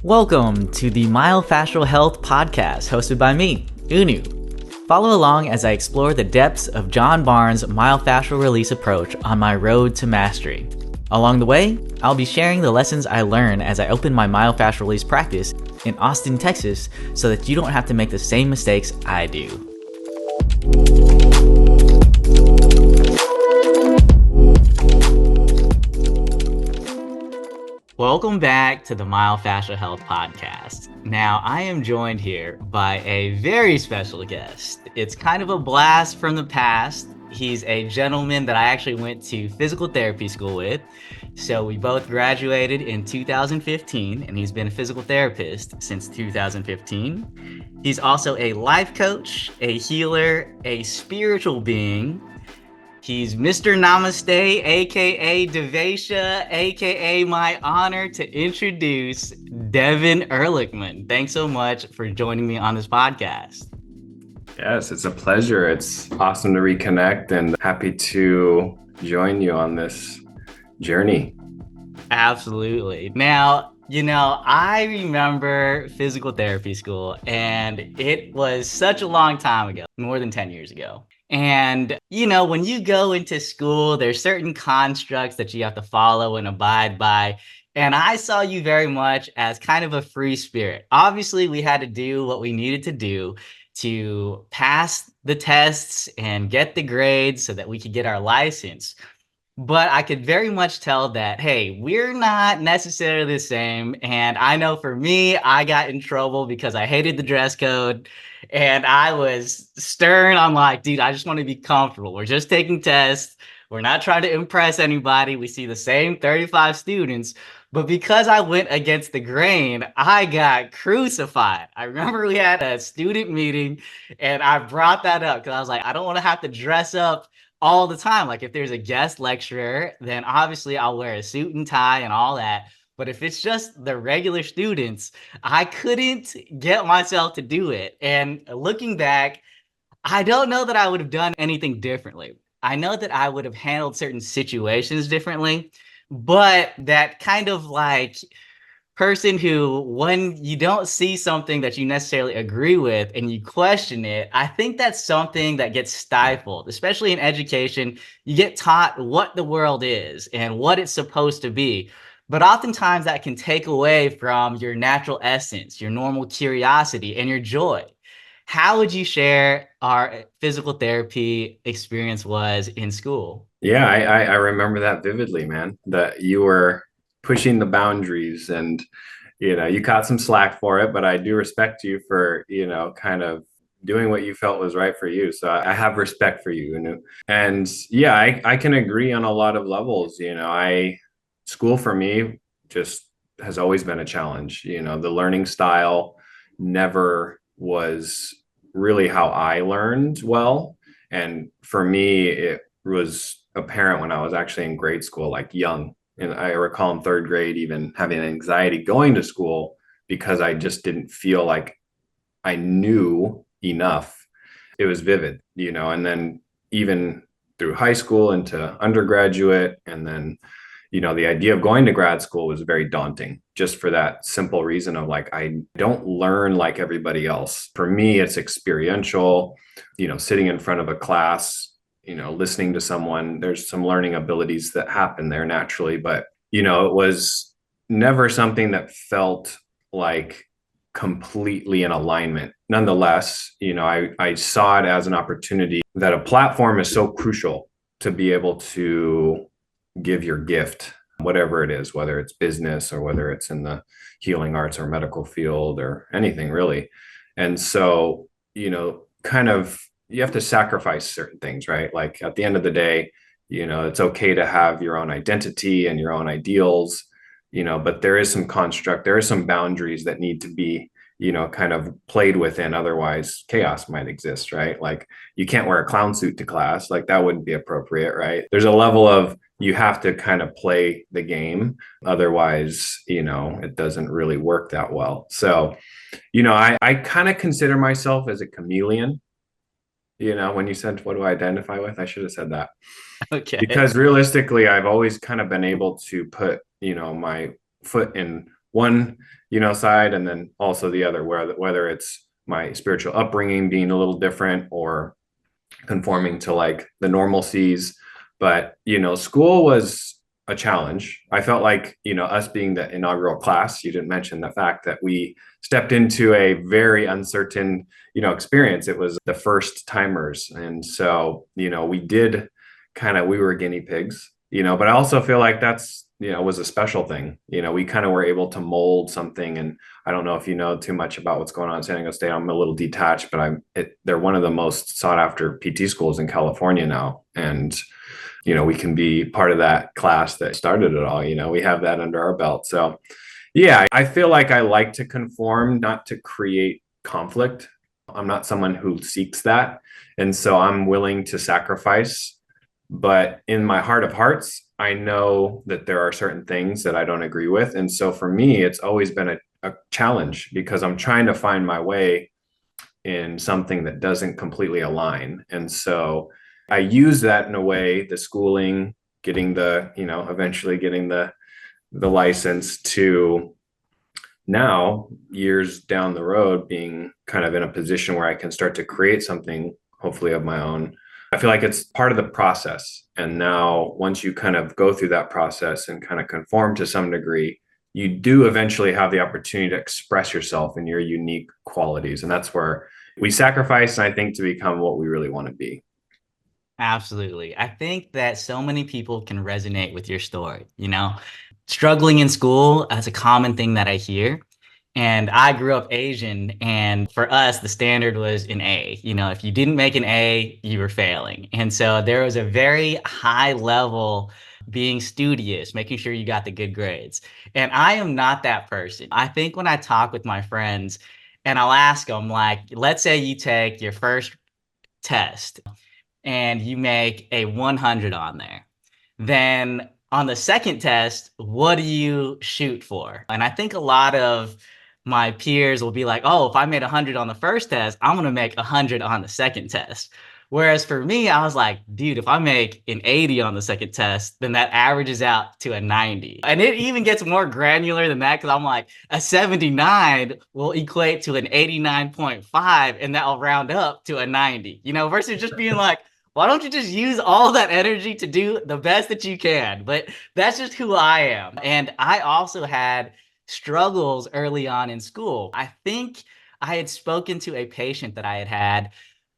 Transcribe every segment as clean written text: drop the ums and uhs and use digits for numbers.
Welcome to the Myofascial Health Podcast, hosted by me, Unu. Follow along as I explore the depths of John Barnes Myofascial Release approach on my road to mastery. Along the way, I'll be sharing the lessons I learn as I open my myofascial release practice in Austin, Texas, so that you don't have to make the same mistakes I do. Welcome back to the Myofascial Health Podcast. Now, I am joined here by a very special guest. It's kind of a blast from the past. He's a gentleman that I actually went to physical therapy school with. So we both graduated in 2015, and he's been a physical therapist since 2015. He's also a life coach, a healer, a spiritual being. He's Mr. Namaste, aka Devesha, aka my honor to introduce Devon Ehrlichman. Thanks so much for joining me on this podcast. Yes, it's a pleasure. It's awesome to reconnect and happy to join you on this journey. Absolutely. Now, I remember physical therapy school, and it was such a long time ago, more than 10 years ago. And, when you go into school, there's certain constructs that you have to follow and abide by. And I saw you very much as kind of a free spirit. Obviously, we had to do what we needed to do to pass the tests and get the grades so that we could get our license. But I could very much tell that, hey, we're not necessarily the same. And I know for me, I got in trouble because I hated the dress code and I was stern. I'm like, dude, I just want to be comfortable. We're just taking tests. We're not trying to impress anybody. We see the same 35 students. But because I went against the grain, I got crucified. I remember we had a student meeting and I brought that up because I was like, I don't want to have to dress up all the time. Like if there's a guest lecturer, then obviously I'll wear a suit and tie and all that. But if it's just the regular students, I couldn't get myself to do it. And looking back, I don't know that I would have done anything differently. I know that I would have handled certain situations differently, but that kind of like person who, when you don't see something that you necessarily agree with and you question it, I think that's something that gets stifled, especially in education. You get taught what the world is and what it's supposed to be. But oftentimes that can take away from your natural essence, your normal curiosity, and your joy. How would you share our physical therapy experience was in school? Yeah, I remember that vividly, man, that you were pushing the boundaries and, you caught some slack for it, but I do respect you for, kind of doing what you felt was right for you. So I have respect for you. And yeah, I can agree on a lot of levels. School for me just has always been a challenge. The learning style never was really how I learned well. And for me, it was apparent when I was actually in grade school, like young. And I recall in third grade, even having anxiety going to school because I just didn't feel like I knew enough. It was vivid, and then even through high school into undergraduate. And then, the idea of going to grad school was very daunting just for that simple reason of like, I don't learn like everybody else. For me, it's experiential, sitting in front of a class, listening to someone. There's some learning abilities that happen there naturally, but, it was never something that felt like completely in alignment. Nonetheless, I saw it as an opportunity that a platform is so crucial to be able to give your gift, whatever it is, whether it's business or whether it's in the healing arts or medical field or anything really. And so, kind of, you have to sacrifice certain things, right? Like at the end of the day, it's okay to have your own identity and your own ideals, but there is some construct, there are some boundaries that need to be, kind of played within. Otherwise chaos might exist, right? Like you can't wear a clown suit to class. Like that wouldn't be appropriate, right? There's a level of, you have to kind of play the game. Otherwise, it doesn't really work that well. So, I kind of consider myself as a chameleon. When you said, what do I identify with? I should have said that. Okay. Because realistically, I've always kind of been able to put, my foot in one, side, and then also the other, whether it's my spiritual upbringing being a little different or conforming to like the normalcies. But, school was a challenge. I felt like, us being the inaugural class, you didn't mention the fact that we stepped into a very uncertain, experience. It was the first timers. And so, we were guinea pigs, but I also feel like that's, was a special thing. We kind of were able to mold something. And I don't know if you know too much about what's going on in San Diego State. I'm a little detached, but they're one of the most sought after PT schools in California now. And, we can be part of that class that started it all. We have that under our belt. So yeah, I feel like I like to conform, not to create conflict. I'm not someone who seeks that. And so I'm willing to sacrifice. But in my heart of hearts, I know that there are certain things that I don't agree with. And so for me, it's always been a challenge because I'm trying to find my way in something that doesn't completely align. And so I use that in a way, the schooling, getting eventually getting the license, to now, years down the road, being kind of in a position where I can start to create something, hopefully of my own. I feel like it's part of the process. And now once you kind of go through that process and kind of conform to some degree, you do eventually have the opportunity to express yourself in your unique qualities. And that's where we sacrifice, and I think, to become what we really want to be. Absolutely. I think that so many people can resonate with your story. Struggling in school, that's a common thing that I hear. And I grew up Asian, and for us, the standard was an A. If you didn't make an A, you were failing. And so there was a very high level being studious, making sure you got the good grades. And I am not that person. I think when I talk with my friends and I'll ask them, like, let's say you take your first test and you make a 100 on there, then on the second test, what do you shoot for? And I think a lot of my peers will be like, oh, if I made 100 on the first test, I'm going to make 100 on the second test. Whereas for me, I was like, dude, if I make an 80 on the second test, then that averages out to a 90. And it even gets more granular than that, because I'm like, a 79 will equate to an 89.5, and that will round up to a 90, versus just being like, why don't you just use all that energy to do the best that you can? But that's just who I am. And I also had struggles early on in school. I think I had spoken to a patient that I had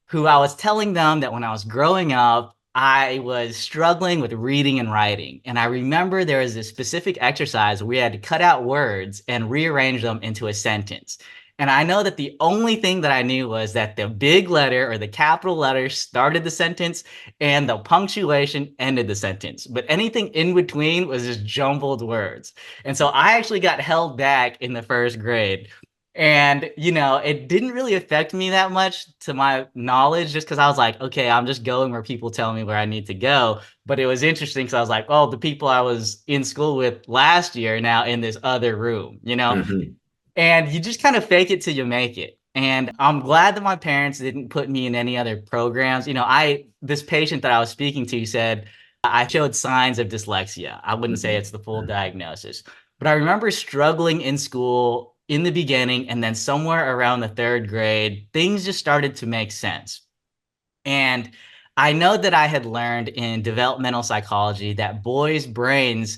who I was telling them that when I was growing up, I was struggling with reading and writing. And I remember there was this specific exercise where we had to cut out words and rearrange them into a sentence. And I know that the only thing that I knew was that the big letter or the capital letter started the sentence and the punctuation ended the sentence. But anything in between was just jumbled words. And so I actually got held back in the first grade. And, it didn't really affect me that much to my knowledge, just because I was like, okay, I'm just going where people tell me where I need to go. But it was interesting because I was like, oh, the people I was in school with last year are now in this other room, Mm-hmm. And you just kind of fake it till you make it. And I'm glad that my parents didn't put me in any other programs. This patient that I was speaking to said I showed signs of dyslexia. I wouldn't say it's the full diagnosis, but I remember struggling in school in the beginning, and then somewhere around the third grade, things just started to make sense. And I know that I had learned in developmental psychology that boys' brains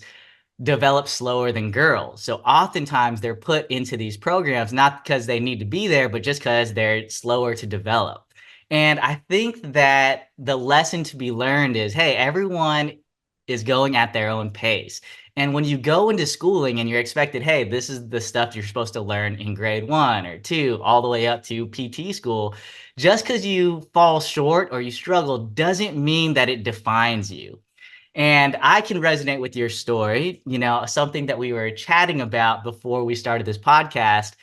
develop slower than girls. So oftentimes they're put into these programs, not because they need to be there, but just because they're slower to develop. And I think that the lesson to be learned is, hey, everyone is going at their own pace. And when you go into schooling and you're expected, hey, this is the stuff you're supposed to learn in grade 1 or 2, all the way up to PT school, just because you fall short or you struggle doesn't mean that it defines you. And I can resonate with your story. Something that we were chatting about before we started this podcast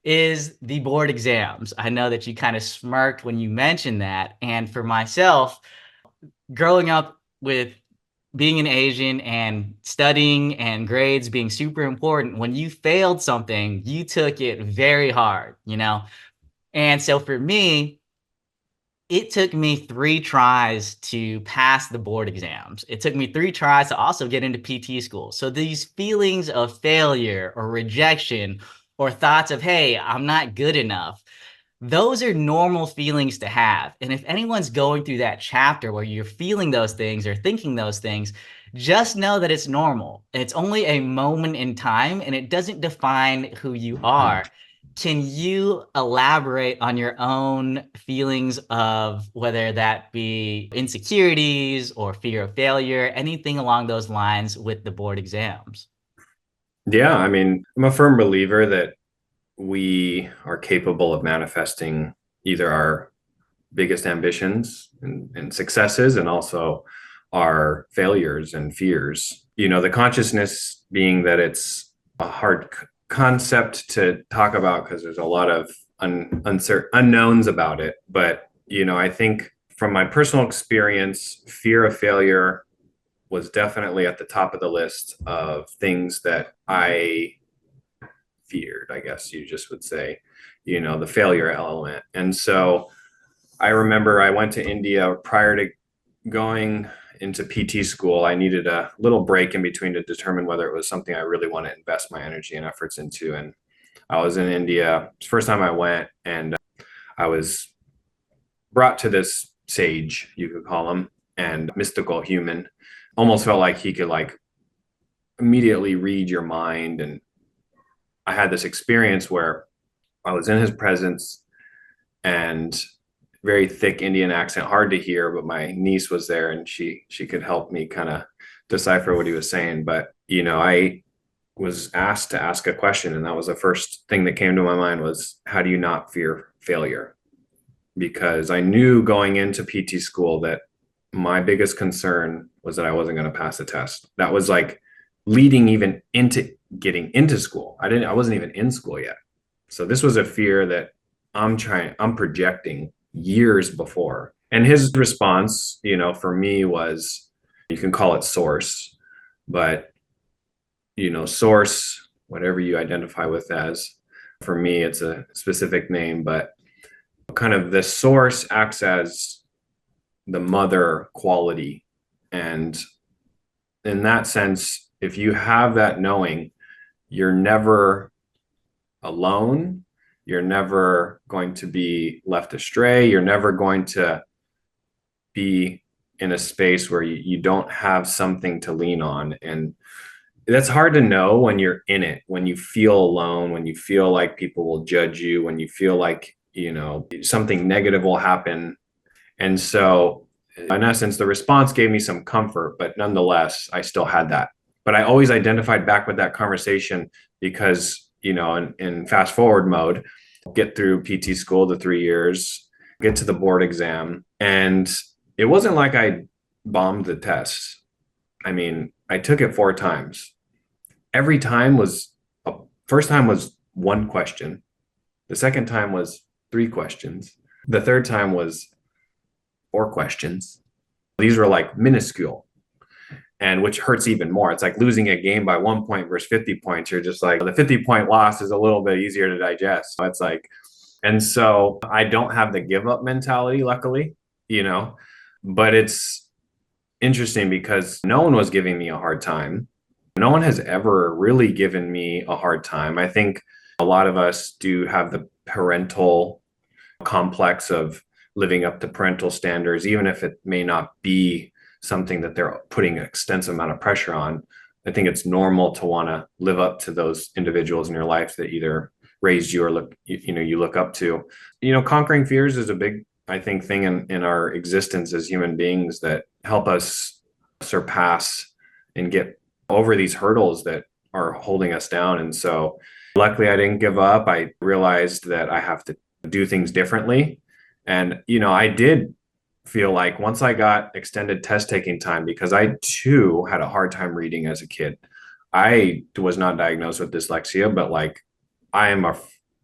is the board exams. I know that you kind of smirked when you mentioned that. And for myself, growing up with being an Asian and studying and grades being super important, when you failed something, you took it very hard. And so for me, It took me 3 tries to pass the board exams. It took me 3 tries to also get into PT school. So these feelings of failure or rejection or thoughts of, hey, I'm not good enough, those are normal feelings to have. And if anyone's going through that chapter where you're feeling those things or thinking those things, just know that it's normal. It's only a moment in time and it doesn't define who you are. Can you elaborate on your own feelings of whether that be insecurities or fear of failure, anything along those lines with the board exams? Yeah, I mean, I'm a firm believer that we are capable of manifesting either our biggest ambitions and successes and also our failures and fears. The consciousness being that it's a hard concept to talk about because there's a lot of unknowns about it. But, I think from my personal experience, fear of failure was definitely at the top of the list of things that I feared, I guess you just would say, the failure element. And so I remember I went to India prior to going into PT school. I needed a little break in between to determine whether it was something I really want to invest my energy and efforts into. And I was in India. It's the first time I went, and I was brought to this sage, you could call him, and mystical human. Almost felt like he could immediately read your mind. And I had this experience where I was in his presence and very thick Indian accent, hard to hear, but my niece was there and she could help me kind of decipher what he was saying. But, I was asked to ask a question, and that was the first thing that came to my mind was, how do you not fear failure? Because I knew going into PT school that my biggest concern was that I wasn't going to pass the test. That was leading even into getting into school. I wasn't even in school yet. So this was a fear that I'm projecting years before. And his response, for me was, you can call it source, but, source, whatever you identify with as, for me, it's a specific name, but kind of the source acts as the mother quality. And in that sense, if you have that knowing, you're never alone. You're never going to be left astray. You're never going to be in a space where you don't have something to lean on. And that's hard to know when you're in it, when you feel alone, when you feel like people will judge you, when you feel like, something negative will happen. And so in essence, the response gave me some comfort, but nonetheless, I still had that. But I always identified back with that conversation because, in fast forward mode, get through PT school, the 3 years, get to the board exam. And it wasn't like I bombed the test. I mean, I took it 4 times. Every time first time was 1 question. The second time was 3 questions. The third time was 4 questions. These were minuscule, and which hurts even more. It's like losing a game by 1 point versus 50 points. You're just the 50-point loss is a little bit easier to digest. It's and so I don't have the give up mentality, luckily, but it's interesting because no one was giving me a hard time. No one has ever really given me a hard time. I think a lot of us do have the parental complex of living up to parental standards, even if it may not be something that they're putting an extensive amount of pressure on. I think it's normal to want to live up to those individuals in your life that either raised you or you look up to. Conquering fears is a big, I think, thing in our existence as human beings that help us surpass and get over these hurdles that are holding us down. And so luckily I didn't give up. I realized that I have to do things differently. And, I did feel like once I got extended test taking time, because I too had a hard time reading as a kid. I was not diagnosed with dyslexia, but I am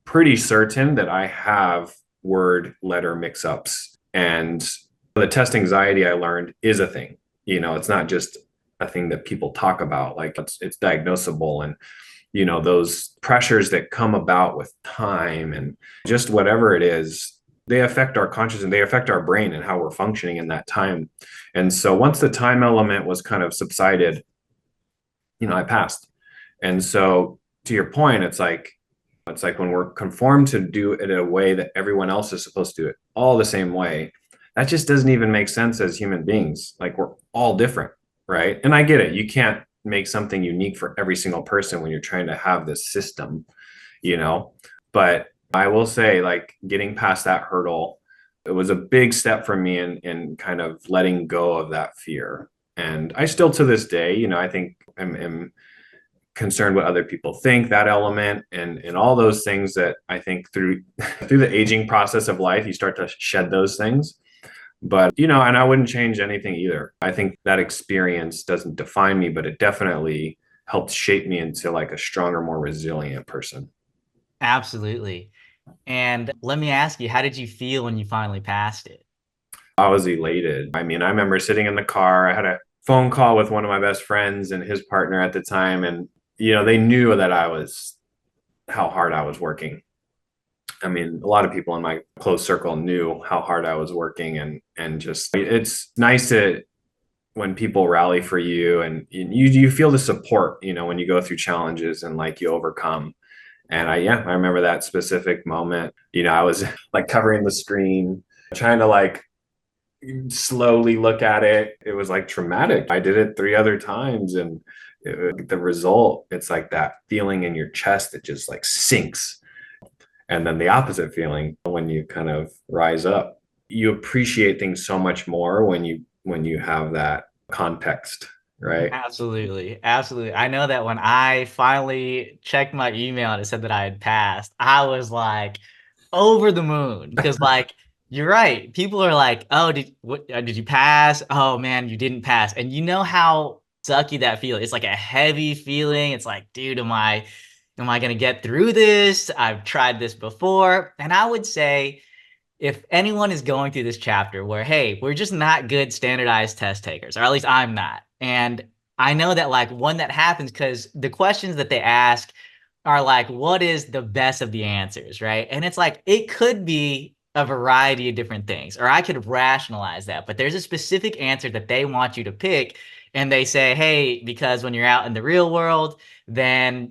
pretty certain that I have word letter mix-ups. And the test anxiety, I learned, is a thing. It's not just a thing that people talk about. It's diagnosable. And those pressures that come about with time and just whatever it is, they affect our consciousness and they affect our brain and how we're functioning in that time. And so once the time element was kind of subsided, I passed. And so to your point, it's like when we're conformed to do it in a way that everyone else is supposed to do it all the same way, that just doesn't even make sense as human beings. Like we're all different, right? And I get it. You can't make something unique for every single person when you're trying to have this system, you know. But I will say, like, getting past that hurdle, it was a big step for me in kind of letting go of that fear. And I still, to this day, I think am concerned what other people think, that element, and all those things that I think through through the aging process of life, you start to shed those things. But and I wouldn't change anything either. I think that experience doesn't define me, but it definitely helped shape me into like a stronger, more resilient person. Absolutely. And let me ask you, how did you feel when you finally passed it? I was elated. I mean, I remember sitting in the car. I had a phone call with one of my best friends and his partner at the time, and they knew that how hard I was working. I mean, a lot of people in my close circle knew how hard I was working, and just it's nice to when people rally for you, and you feel the support, when you go through challenges and like you overcome. And I remember that specific moment. I was like covering the screen, trying to like slowly look at it. It was like traumatic. I did it 3 other times, and the result, it's like that feeling in your chest that just like sinks. And then the opposite feeling when you kind of rise up. You appreciate things so much more when you have that context, right? Absolutely. Absolutely. I know that when I finally checked my email and it said that I had passed, I was like over the moon because like you're right. People are like, "Oh, did you pass? Oh man, you didn't pass." And you know how sucky that feels. It's like a heavy feeling. It's like, dude, am I going to get through this? I've tried this before. And I would say if anyone is going through this chapter where, hey, we're just not good standardized test takers, or at least I'm not. And I know that like when that happens, because the questions that they ask are like, what is the best of the answers, right? And it's like, it could be a variety of different things, or I could rationalize that, but there's a specific answer that they want you to pick. And they say, hey, because when you're out in the real world, then,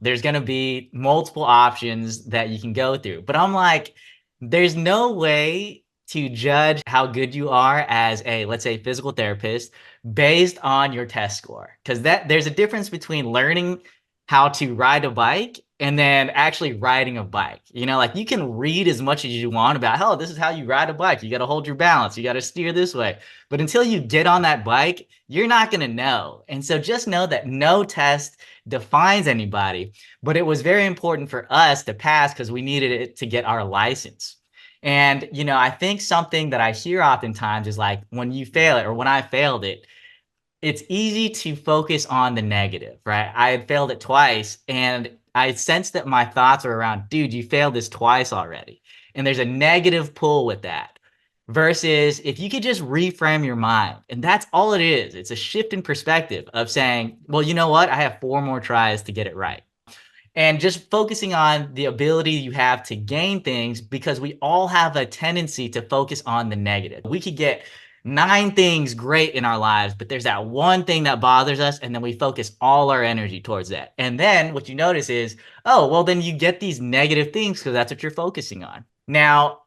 there's going to be multiple options that you can go through. But I'm like, there's no way to judge how good you are as a, let's say, physical therapist based on your test score. Because there's a difference between learning how to ride a bike and then actually riding a bike. Like you can read as much as you want about, oh, this is how you ride a bike. You got to hold your balance. You got to steer this way. But until you get on that bike, you're not going to know. And so just know that no test defines anybody. But it was very important for us to pass because we needed it to get our license. And, I think something that I hear oftentimes is like when you fail it or when I failed it, it's easy to focus on the negative, right? I had failed it twice and I sensed that my thoughts were around, dude, you failed this twice already. And there's a negative pull with that. Versus if you could just reframe your mind, and that's all it is. It's a shift in perspective of saying, well, you know what? I have 4 more tries to get it right. And just focusing on the ability you have to gain things, because we all have a tendency to focus on the negative. We could get 9 things great in our lives, but there's that one thing that bothers us, and then we focus all our energy towards that. And then what you notice is, oh, well, then you get these negative things because that's what you're focusing on. Now,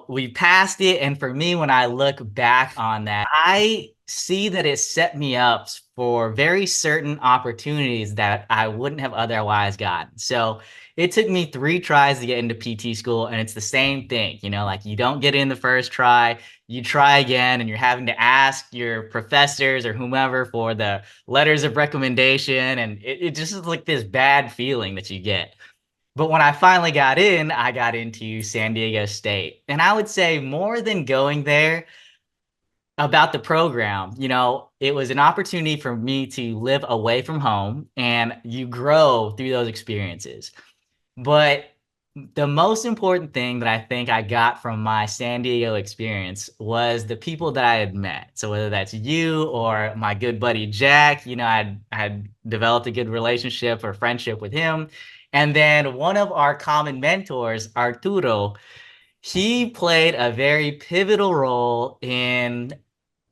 we passed it. And for me, when I look back on that, I see that it set me up for very certain opportunities that I wouldn't have otherwise gotten. So it took me 3 tries to get into PT school, and it's the same thing, like you don't get in the first try, you try again, and you're having to ask your professors or whomever for the letters of recommendation, and it just is like this bad feeling that you get. But when I finally got in, I got into San Diego State. And I would say more than going there, about the program, it was an opportunity for me to live away from home and you grow through those experiences. But the most important thing that I think I got from my San Diego experience was the people that I had met. So whether that's you or my good buddy Jack, I had developed a good relationship or friendship with him. And then one of our common mentors, Arturo, He played a very pivotal role in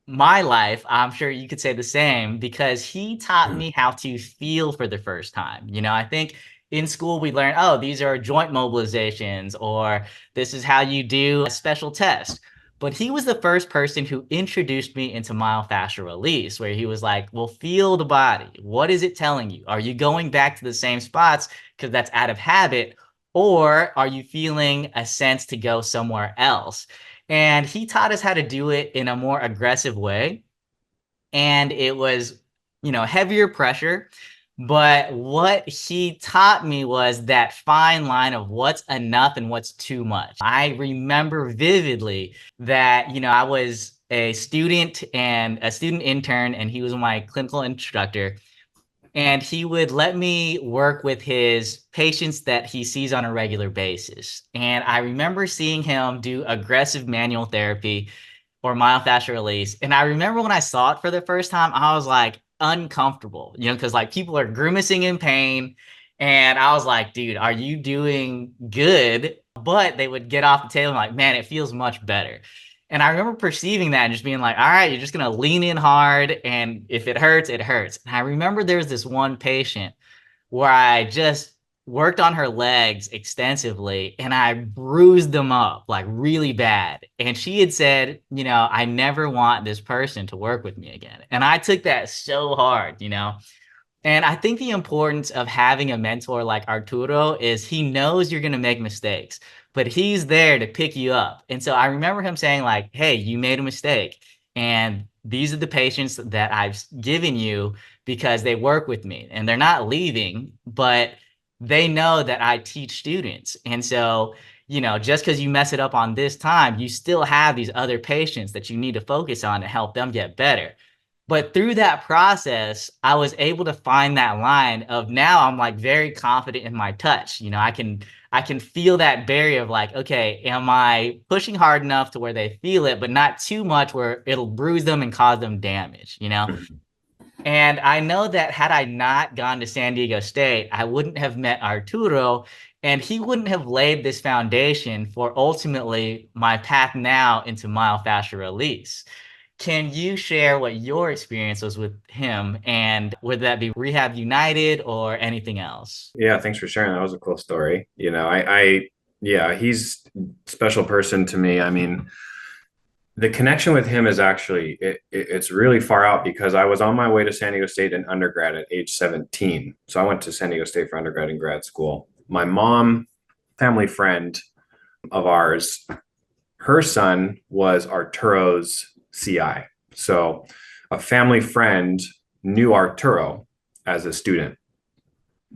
my life. I'm sure you could say the same because he taught Mhm. me how to feel for the first time. I think in school we learn, oh, these are joint mobilizations, or this is how you do a special test. But he was the first person who introduced me into myofascial release, where he was like, well, feel the body. What is it telling you? Are you going back to the same spots because that's out of habit? Or are you feeling a sense to go somewhere else? And he taught us how to do it in a more aggressive way. And it was, heavier pressure. But what he taught me was that fine line of what's enough and what's too much. I remember vividly that, I was a student and a student intern, and he was my clinical instructor. And he would let me work with his patients that he sees on a regular basis. And I remember seeing him do aggressive manual therapy or myofascial release. And I remember when I saw it for the first time, I was like uncomfortable, because like people are grimacing in pain. And I was like, dude, are you doing good? But they would get off the table and like, man, it feels much better. And I remember perceiving that and just being like, all right, you're just going to lean in hard. And if it hurts, it hurts. And I remember there was this one patient where I just worked on her legs extensively and I bruised them up like really bad. And she had said, I never want this person to work with me again. And I took that so hard. And I think the importance of having a mentor like Arturo is he knows you're going to make mistakes, but he's there to pick you up. And so I remember him saying like, hey, you made a mistake. And these are the patients that I've given you because they work with me and they're not leaving, but they know that I teach students. And so, just because you mess it up on this time, you still have these other patients that you need to focus on to help them get better. But through that process, I was able to find that line of now I'm like very confident in my touch. I can feel that barrier of like, okay, am I pushing hard enough to where they feel it, but not too much where it'll bruise them and cause them damage? Mhm. And I know that had I not gone to San Diego State, I wouldn't have met Arturo and he wouldn't have laid this foundation for ultimately my path now into myofascial release. Can you share what your experience was with him and whether that be Rehab United or anything else? Yeah, thanks for sharing. That was a cool story. Yeah, he's a special person to me. I mean, the connection with him is actually it's really far out because I was on my way to San Diego State in undergrad at age 17. So I went to San Diego State for undergrad and grad school. My mom, family friend of ours, her son was Arturo's CI. So a family friend knew Arturo as a student.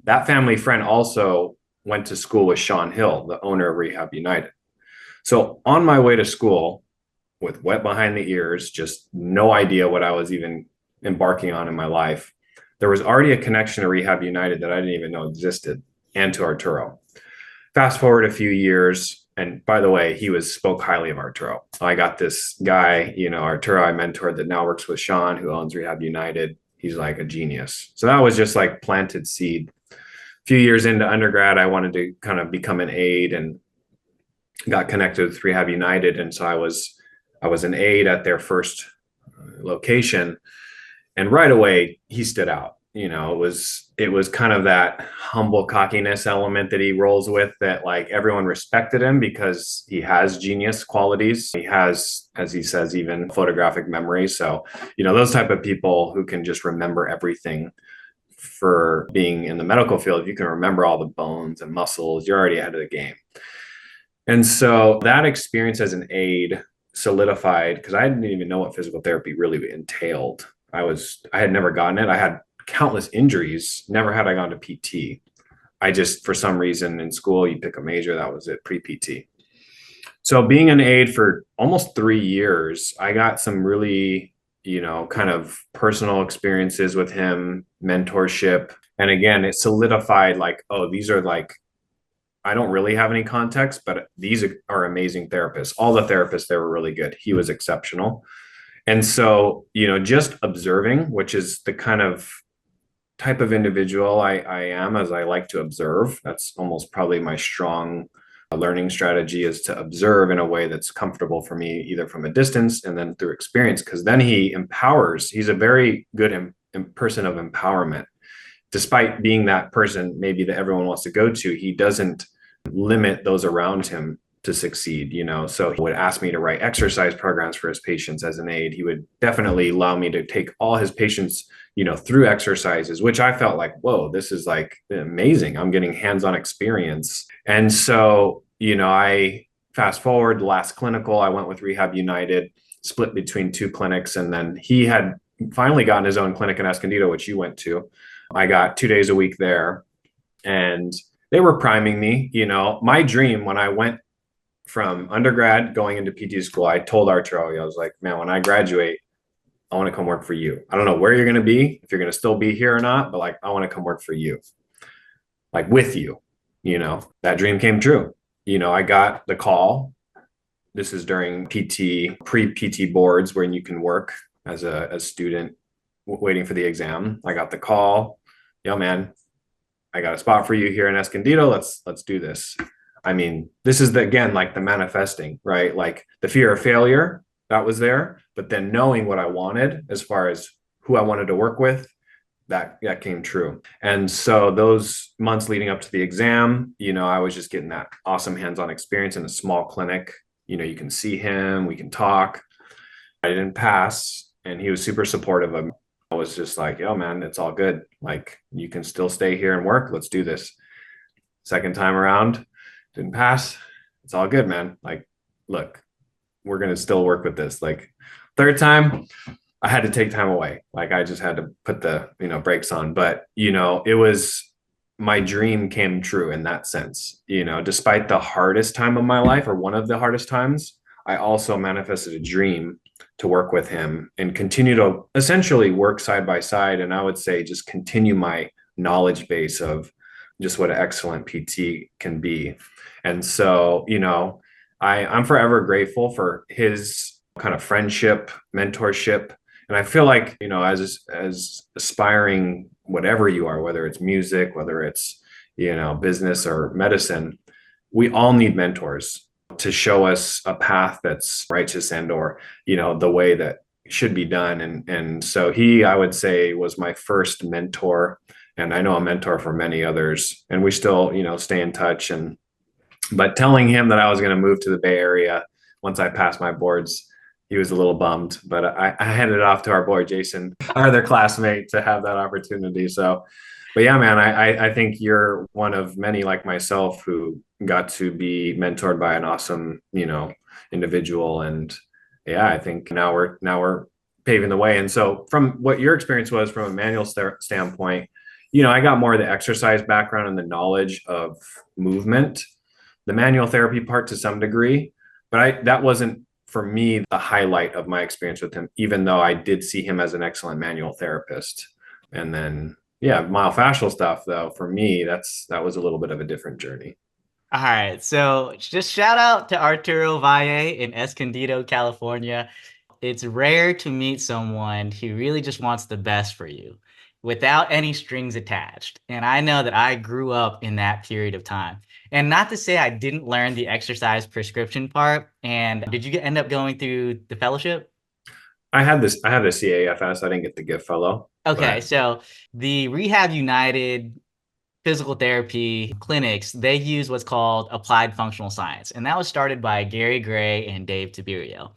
That family friend also went to school with Sean Hill, the owner of Rehab United. So on my way to school, with wet behind the ears, just no idea what I was even embarking on in my life, there was already a connection to Rehab United that I didn't even know existed and to Arturo. Fast forward a few years, and by the way, he spoke highly of Arturo. I got this guy, Arturo I mentored that now works with Sean, who owns Rehab United. He's like a genius. So that was just like planted seed. A few years into undergrad, I wanted to kind of become an aide and got connected with Rehab United. And so I was an aide at their first location, and right away he stood out. It was kind of that humble cockiness element that he rolls with, that like everyone respected him because he has genius qualities. He has, as he says, even photographic memory. So, those type of people who can just remember everything. For being in the medical field, if you can remember all the bones and muscles, you're already ahead of the game. And so that experience as an aide solidified, because I didn't even know what physical therapy really entailed. I had never gotten it. I had countless injuries. Never had I gone to PT. I just, for some reason in school, you pick a major, that was it, pre-PT. So being an aide for almost 3 years, I got some really, kind of personal experiences with him, mentorship. And again, it solidified like, oh, these are like, I don't really have any context, but these are amazing therapists. All the therapists there were really good. He was exceptional. And so, just observing, which is the kind of type of individual I am, as I like to observe. That's almost probably my strong learning strategy is to observe in a way that's comfortable for me, either from a distance and then through experience, because then he empowers. He's a very good person of empowerment. Despite being that person maybe that everyone wants to go to, he doesn't limit those around him to succeed, So he would ask me to write exercise programs for his patients as an aide. He would definitely allow me to take all his patients, through exercises, which I felt like, whoa, this is like amazing. I'm getting hands-on experience. And so, I fast forward the last clinical, I went with Rehab United, split between two clinics. And then he had finally gotten his own clinic in Escondido, which you went to. I got 2 days a week there, and they were priming me. My dream when I went from undergrad going into PT school, I told Arturo, I was like, man, when I graduate, I want to come work for you. I don't know where you're going to be, if you're going to still be here or not, but like, I want to come work for you, like with you. That dream came true. I got the call. This is during pre-PT boards where you can work as a student waiting for the exam. I got the call. Yo, man, I got a spot for you here in Escondido. Let's do this. I mean, this is again, like the manifesting, right? Like the fear of failure that was there, but then knowing what I wanted as far as who I wanted to work with, that came true. And so those months leading up to the exam, I was just getting that awesome hands-on experience in a small clinic. You can see him, we can talk. I didn't pass, and he was super supportive of me. I was just like, yo, man, it's all good. Like, you can still stay here and work. Let's do this. Second time around, didn't pass. It's all good, man. Like, look, we're going to still work with this. Like, third time, I had to take time away. Like, I just had to put the, brakes on. But, it was, my dream came true in that sense. Despite the hardest time of my life, or one of the hardest times, I also manifested a dream to work with him and continue to essentially work side by side. And I would say just continue my knowledge base of just what an excellent PT can be. And so, I'm forever grateful for his kind of friendship, mentorship. And I feel like, as aspiring, whatever you are, whether it's music, whether it's, business or medicine, we all need mentors to show us a path that's righteous and, or, the way that should be done. And so he, I would say, was my first mentor. And I know a mentor for many others, and we still, stay in touch. But telling him that I was going to move to the Bay Area once I passed my boards, he was a little bummed, but I handed it off to our boy, Jason, our other classmate, to have that opportunity. So, but yeah, man, I think you're one of many like myself who got to be mentored by an awesome, individual. And yeah, I think now we're paving the way. And so from what your experience was from a manual standpoint, I got more of the exercise background and the knowledge of movement, the manual therapy part to some degree, but that wasn't for me the highlight of my experience with him, even though I did see him as an excellent manual therapist. And then, yeah, myofascial stuff though, for me, that was a little bit of a different journey. All right. So just shout out to Arturo Valle in Escondido, California. It's rare to meet someone who really just wants the best for you without any strings attached. And I know that I grew up in that period of time. And not to say I didn't learn the exercise prescription part. And did you end up going through the fellowship? I had the CAFS. I didn't get the gift fellow. Okay. So the Rehab United physical therapy clinics, they use what's called applied functional science. And that was started by Gary Gray and Dave Tiberio.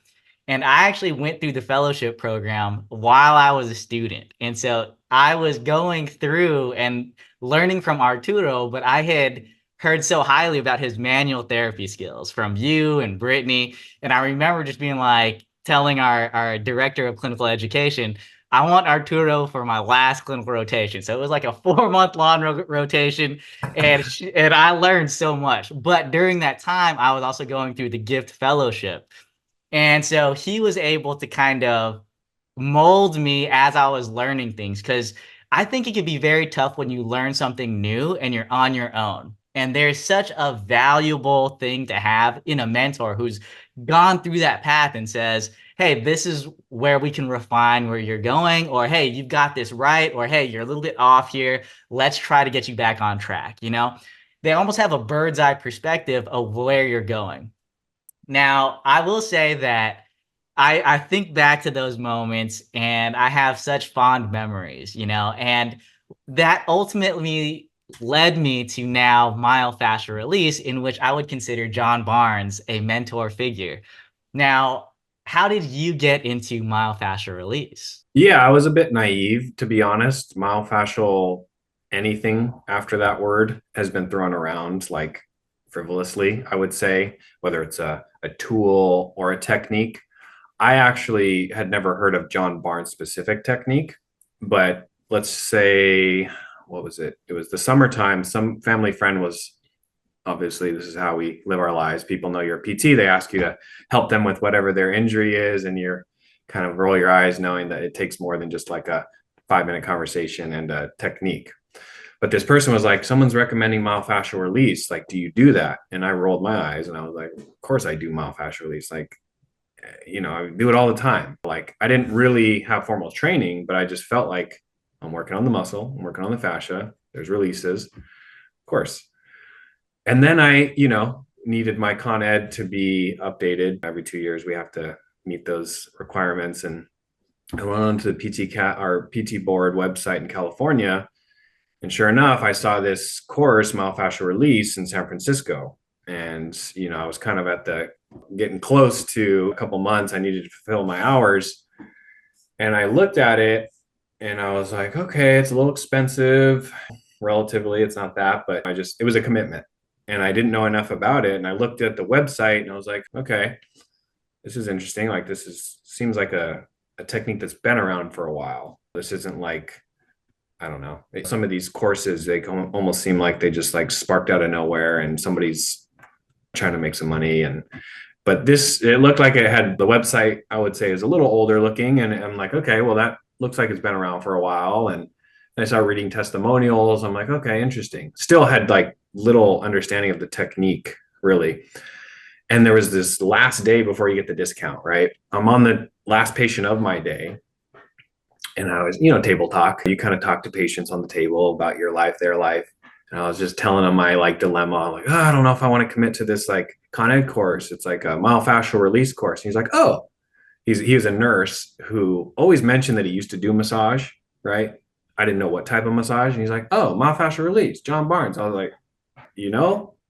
And I actually went through the fellowship program while I was a student. And so I was going through and learning from Arturo, but I had heard so highly about his manual therapy skills from you and Brittany. And I remember just being like, telling our director of clinical education, I want Arturo for my last clinical rotation. So it was like a 4-month long rotation, and I learned so much. But during that time, I was also going through the gift fellowship. And so he was able to kind of mold me as I was learning things, because I think it can be very tough when you learn something new and you're on your own. And there's such a valuable thing to have in a mentor who's gone through that path and says, hey, this is where we can refine where you're going, or hey, you've got this right, or hey, you're a little bit off here. Let's try to get you back on track, they almost have a bird's eye perspective of where you're going. Now, I will say that I think back to those moments and I have such fond memories, and that ultimately led me to now Myofascial Release, in which I would consider John Barnes a mentor figure. Now, how did you get into Myofascial Release? Yeah, I was a bit naive, to be honest. Myofascial anything after that word has been thrown around like frivolously, I would say, whether it's a tool or a technique. I actually had never heard of John Barnes' specific technique, but let's say, what was it? It was the summertime. Some family friend was, obviously, this is how we live our lives. People know you're a PT. They ask you to help them with whatever their injury is, and you're kind of roll your eyes knowing that it takes more than just like a 5-minute conversation and a technique. But this person was like, someone's recommending myofascial release. Like, do you do that? And I rolled my eyes and I was like, of course I do myofascial release. Like, I do it all the time. Like, I didn't really have formal training, but I just felt like I'm working on the muscle, I'm working on the fascia. There's releases, of course. And then I, needed my Con Ed to be updated every 2 years. We have to meet those requirements. And I went on to the PT board website in California. And sure enough, I saw this course, Myofascial Release, in San Francisco. And, I was kind of getting close to a couple months. I needed to fulfill my hours. And I looked at it and I was like, okay, it's a little expensive. Relatively, it's not that, but it was a commitment. And I didn't know enough about it. And I looked at the website and I was like, okay, this is interesting. Like, seems like a technique that's been around for a while. This isn't like, I don't know. Some of these courses, they almost seem like they just like sparked out of nowhere and somebody's trying to make some money. But it looked like it had, the website, I would say, is a little older looking. And I'm like, okay, well, that looks like it's been around for a while. And I started reading testimonials. I'm like, okay, interesting. Still had like little understanding of the technique, really. And there was this last day before you get the discount, right? I'm on the last patient of my day. And I was, table talk. You kind of talk to patients on the table about your life, their life. And I was just telling them my like dilemma. I'm like, I don't know if I want to commit to this like Con Ed course. It's like a myofascial release course. And he's like, oh, he was a nurse who always mentioned that he used to do massage, right? I didn't know what type of massage. And he's like, oh, myofascial release, John Barnes. I was like,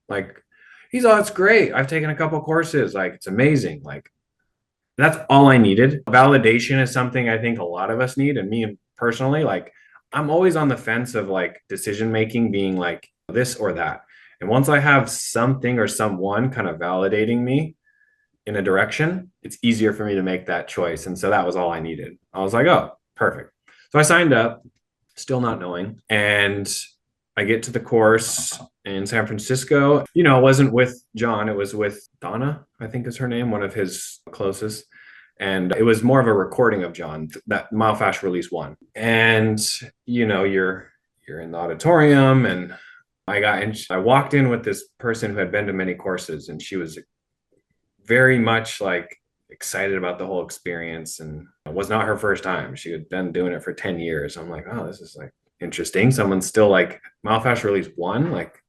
like, it's great. I've taken a couple courses. Like, it's amazing. Like, that's all I needed. Validation is something I think a lot of us need. And me personally, like, I'm always on the fence of like decision making being like this or that. And once I have something or someone kind of validating me in a direction, it's easier for me to make that choice. And so that was all I needed. I was like, oh, perfect. So I signed up, still not knowing. And I get to the course in San Francisco. It wasn't with John, it was with Donna, I think is her name, one of his closest. And it was more of a recording of John, that Myofascial Release 1. And, you're in the auditorium, and I walked in with this person who had been to many courses, and she was very much like excited about the whole experience. And it was not her first time. She had been doing it for 10 years. I'm like, oh, this is like interesting. Someone's still like Myofascial Release 1, like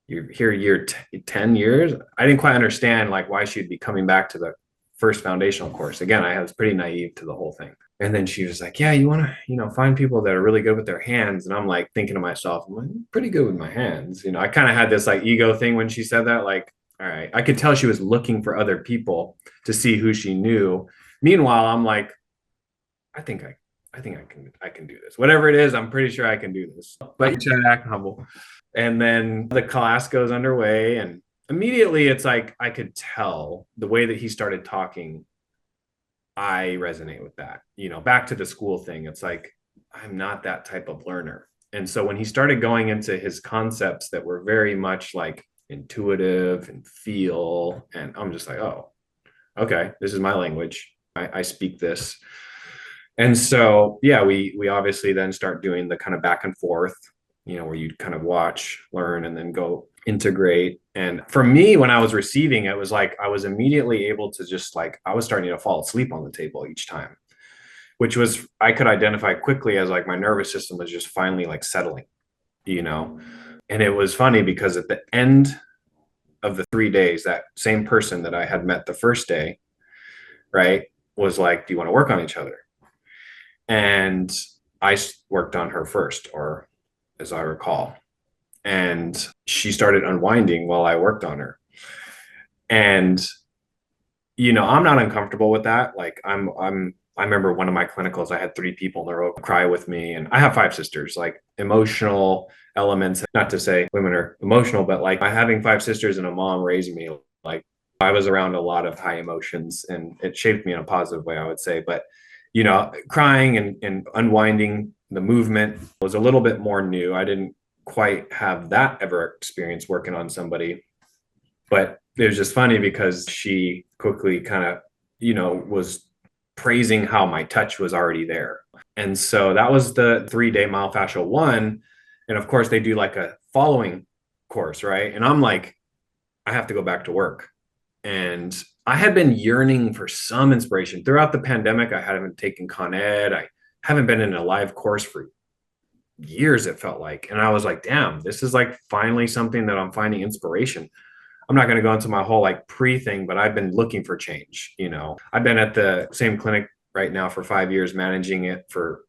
you're here 10 years. I didn't quite understand like why she'd be coming back to the first foundational course. Again, I was pretty naive to the whole thing. And then she was like, yeah, you want to, find people that are really good with their hands. And I'm like thinking to myself, I'm like, pretty good with my hands. I kind of had this like ego thing when she said that, like, all right, I could tell she was looking for other people to see who she knew. Meanwhile, I'm like, I think I can do this. Whatever it is, I'm pretty sure I can do this. But you try to act humble. And then the class goes underway, and immediately it's like I could tell the way that he started talking. I resonate with that. Back to the school thing. It's like I'm not that type of learner. And so when he started going into his concepts that were very much like intuitive and feel, and I'm just like, oh, okay, this is my language. I speak this. And so, yeah, we obviously then start doing the kind of back and forth, where you kind of watch, learn, and then go integrate. And for me, when I was receiving, it was like I was immediately able to just like, I was starting to fall asleep on the table each time, which was, I could identify quickly as like my nervous system was just finally like settling, And it was funny because at the end of the 3 days, that same person that I had met the first day, right, was like, do you want to work on each other? And I worked on her first, or as I recall. And she started unwinding while I worked on her. And, I'm not uncomfortable with that. Like I remember one of my clinicals, I had 3 people in a row cry with me. And I have 5 sisters, like emotional elements, not to say women are emotional, but like having 5 sisters and a mom raising me, like I was around a lot of high emotions and it shaped me in a positive way, I would say. But, crying and unwinding the movement was a little bit more new. I didn't quite have that ever experience working on somebody. But it was just funny because she quickly kind of, was praising how my touch was already there. And so that was the 3-day myofascial one. And of course, they do like a following course, right? And I'm like, I have to go back to work. And I had been yearning for some inspiration throughout the pandemic. I hadn't taken Con Ed. I haven't been in a live course for years, it felt like. And I was like, damn, this is like finally something that I'm finding inspiration. I'm not going to go into my whole like pre thing, but I've been looking for change. I've been at the same clinic right now for 5 years, managing it for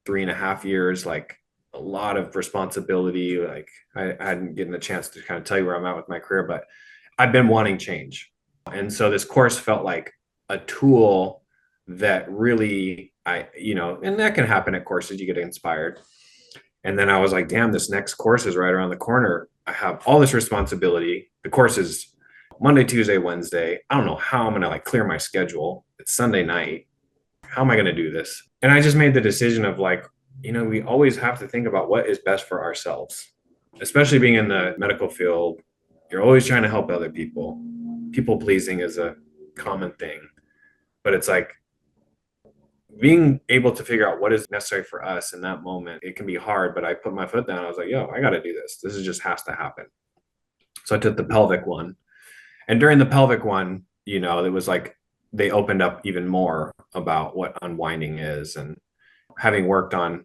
3.5 years, like a lot of responsibility. Like I hadn't gotten a chance to kind of tell you where I'm at with my career, but I've been wanting change. And so this course felt like a tool that really, and that can happen at courses, you get inspired. And then I was like, damn, this next course is right around the corner. I have all this responsibility. The course is Monday, Tuesday, Wednesday. I don't know how I'm going to like clear my schedule. It's Sunday night. How am I going to do this? And I just made the decision of like, we always have to think about what is best for ourselves, especially being in the medical field. You're always trying to help other people. People pleasing is a common thing, but it's like being able to figure out what is necessary for us in that moment. It can be hard, but I put my foot down. I was like, yo, I got to do this. This is just has to happen. So I took the pelvic one. And during the pelvic one, it was like they opened up even more about what unwinding is. And having worked on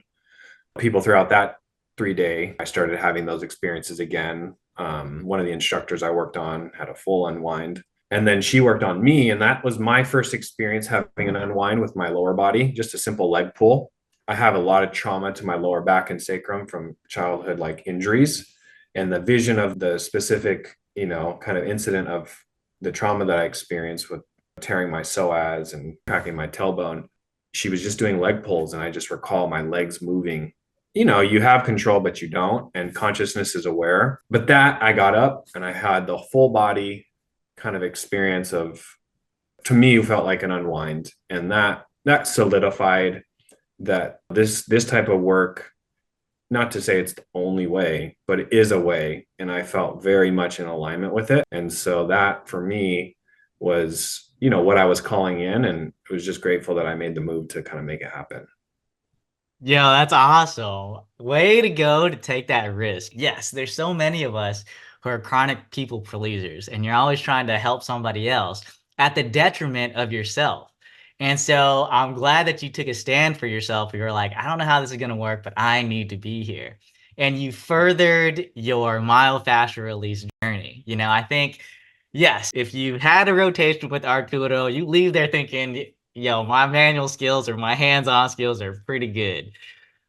people throughout that 3-day, I started having those experiences again. One of the instructors I worked on had a full unwind. And then she worked on me. And that was my first experience having an unwind with my lower body, just a simple leg pull. I have a lot of trauma to my lower back and sacrum from childhood like injuries. And the vision of the specific, kind of incident of the trauma that I experienced with tearing my psoas and cracking my tailbone, she was just doing leg pulls. And I just recall my legs moving. You have control, but you don't. And consciousness is aware. But that I got up and I had the full body kind of experience of, to me, felt like an unwind. And that solidified that this type of work, not to say it's the only way, but it is a way. And I felt very much in alignment with it. And so that for me was, what I was calling in. And it was just grateful that I made the move to kind of make it happen. Yo, that's awesome. Way to go to take that risk. Yes, there's so many of us who are chronic people pleasers, and you're always trying to help somebody else at the detriment of yourself. And so I'm glad that you took a stand for yourself. You were like, I don't know how this is going to work, but I need to be here. And you furthered your myofascial release journey. I think, yes, if you had a rotation with Arturo, you leave there thinking, yo, my manual skills or my hands-on skills are pretty good.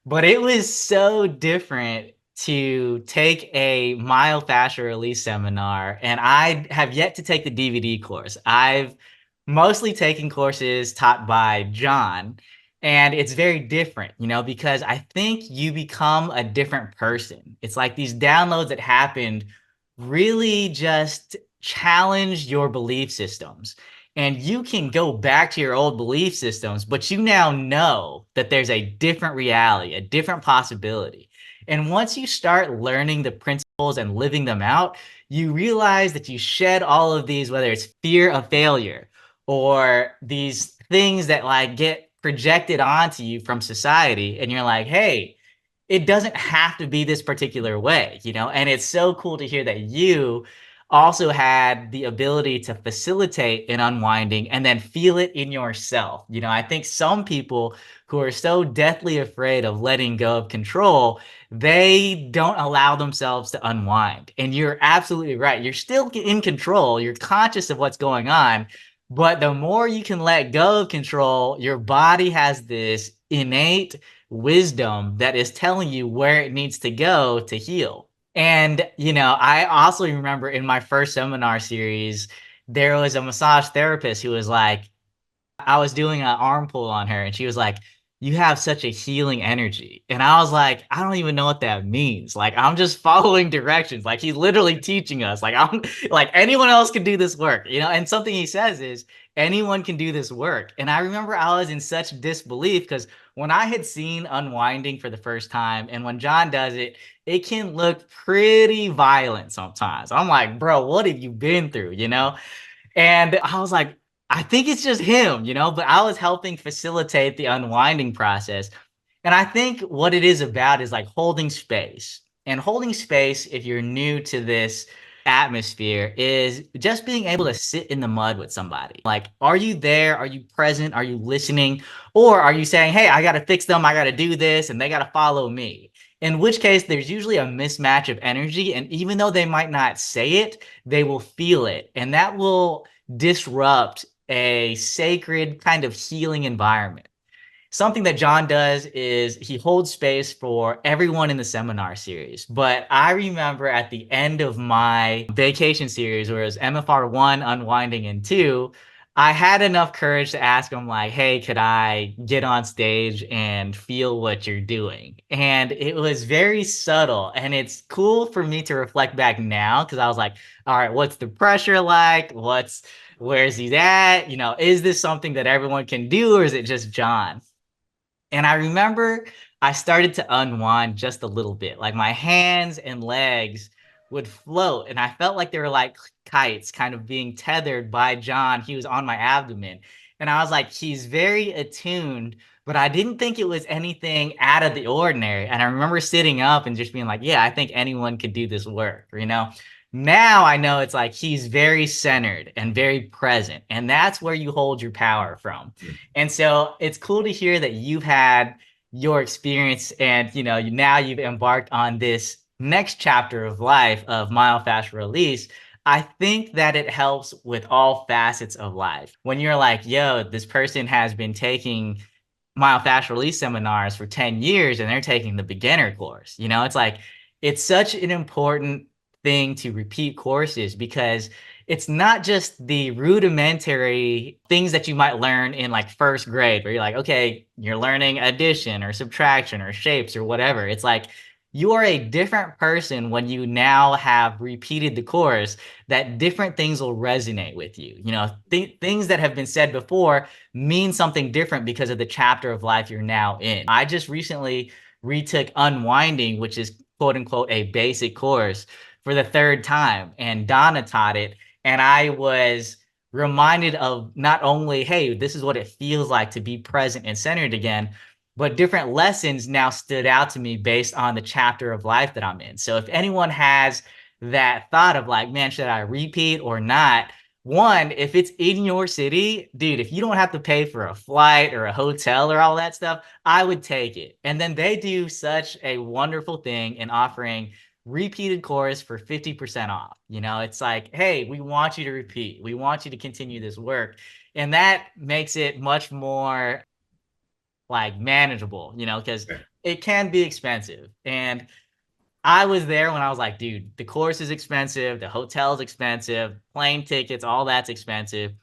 But it was so different to take a myofascial release seminar, and I have yet to take the DVD course. I've mostly taken courses taught by John, and it's very different, because I think you become a different person. It's like these downloads that happened really just challenge your belief systems. And you can go back to your old belief systems, but you now know that there's a different reality, a different possibility. And once you start learning the principles and living them out, you realize that you shed all of these, whether it's fear of failure or these things that like get projected onto you from society. And you're like, hey, it doesn't have to be this particular way, and it's so cool to hear that you also had the ability to facilitate an unwinding and then feel it in yourself. I think some people who are so deathly afraid of letting go of control, they don't allow themselves to unwind. And you're absolutely right. You're still in control. You're conscious of what's going on. But the more you can let go of control, your body has this innate wisdom that is telling you where it needs to go to heal. And, I also remember in my first seminar series, there was a massage therapist who was like, I was doing an arm pull on her and she was like, you have such a healing energy. And I was like, I don't even know what that means. Like, I'm just following directions. Like, he's literally teaching us. Like, I'm like, anyone else can do this work, and something he says is, anyone can do this work. And I remember I was in such disbelief because when I had seen unwinding for the first time and when John does it, it can look pretty violent sometimes. I'm like, bro, what have you been through, And I was like, I think it's just him, but I was helping facilitate the unwinding process. And I think what it is about is like holding space. And holding space, if you're new to this atmosphere, is just being able to sit in the mud with somebody. Like, are you there? Are you present? Are you listening? Or are you saying, hey, I got to fix them. I got to do this and they got to follow me? In which case, there's usually a mismatch of energy. And even though they might not say it, they will feel it. And that will disrupt a sacred kind of healing environment. Something that John does is he holds space for everyone in the seminar series. But I remember at the end of my vacation series, where it was MFR 1, Unwinding, and 2, I had enough courage to ask him, like, hey, could I get on stage and feel what you're doing? And it was very subtle. And it's cool for me to reflect back now because I was like, all right, what's the pressure like? Where's he at? Is this something that everyone can do or is it just John? And I remember I started to unwind just a little bit. Like my hands and legs would float, and I felt like they were like kites kind of being tethered by John. He was on my abdomen. And I was like, he's very attuned, but I didn't think it was anything out of the ordinary. And I remember sitting up and just being like, yeah, I think anyone could do this work. Now I know it's like he's very centered and very present. And that's where you hold your power from. And so it's cool to hear that you've had your experience and, now you've embarked on this next chapter of life of myofascial release. I think that it helps with all facets of life. When you're like, yo, this person has been taking myofascial release seminars for 10 years and they're taking the beginner course. It's like, it's such an important thing to repeat courses because it's not just the rudimentary things that you might learn in like first grade where you're like, okay, you're learning addition or subtraction or shapes or whatever. It's like you are a different person when you now have repeated the course, that different things will resonate with you. Things that have been said before mean something different because of the chapter of life you're now in. I just recently retook Unwinding, which is quote unquote a basic course, for the third time, and Donna taught it. And I was reminded of not only, hey, this is what it feels like to be present and centered again, but different lessons now stood out to me based on the chapter of life that I'm in. So if anyone has that thought of like, man, should I repeat or not? One, if it's in your city, dude, if you don't have to pay for a flight or a hotel or all that stuff, I would take it. And then they do such a wonderful thing in offering repeated course for 50% off. It's like, hey, we want you to repeat. We want you to continue this work. And that makes it much more like manageable, because it can be expensive. And I was there when I was like, dude, the course is expensive, the hotel's expensive, plane tickets, all that's expensive.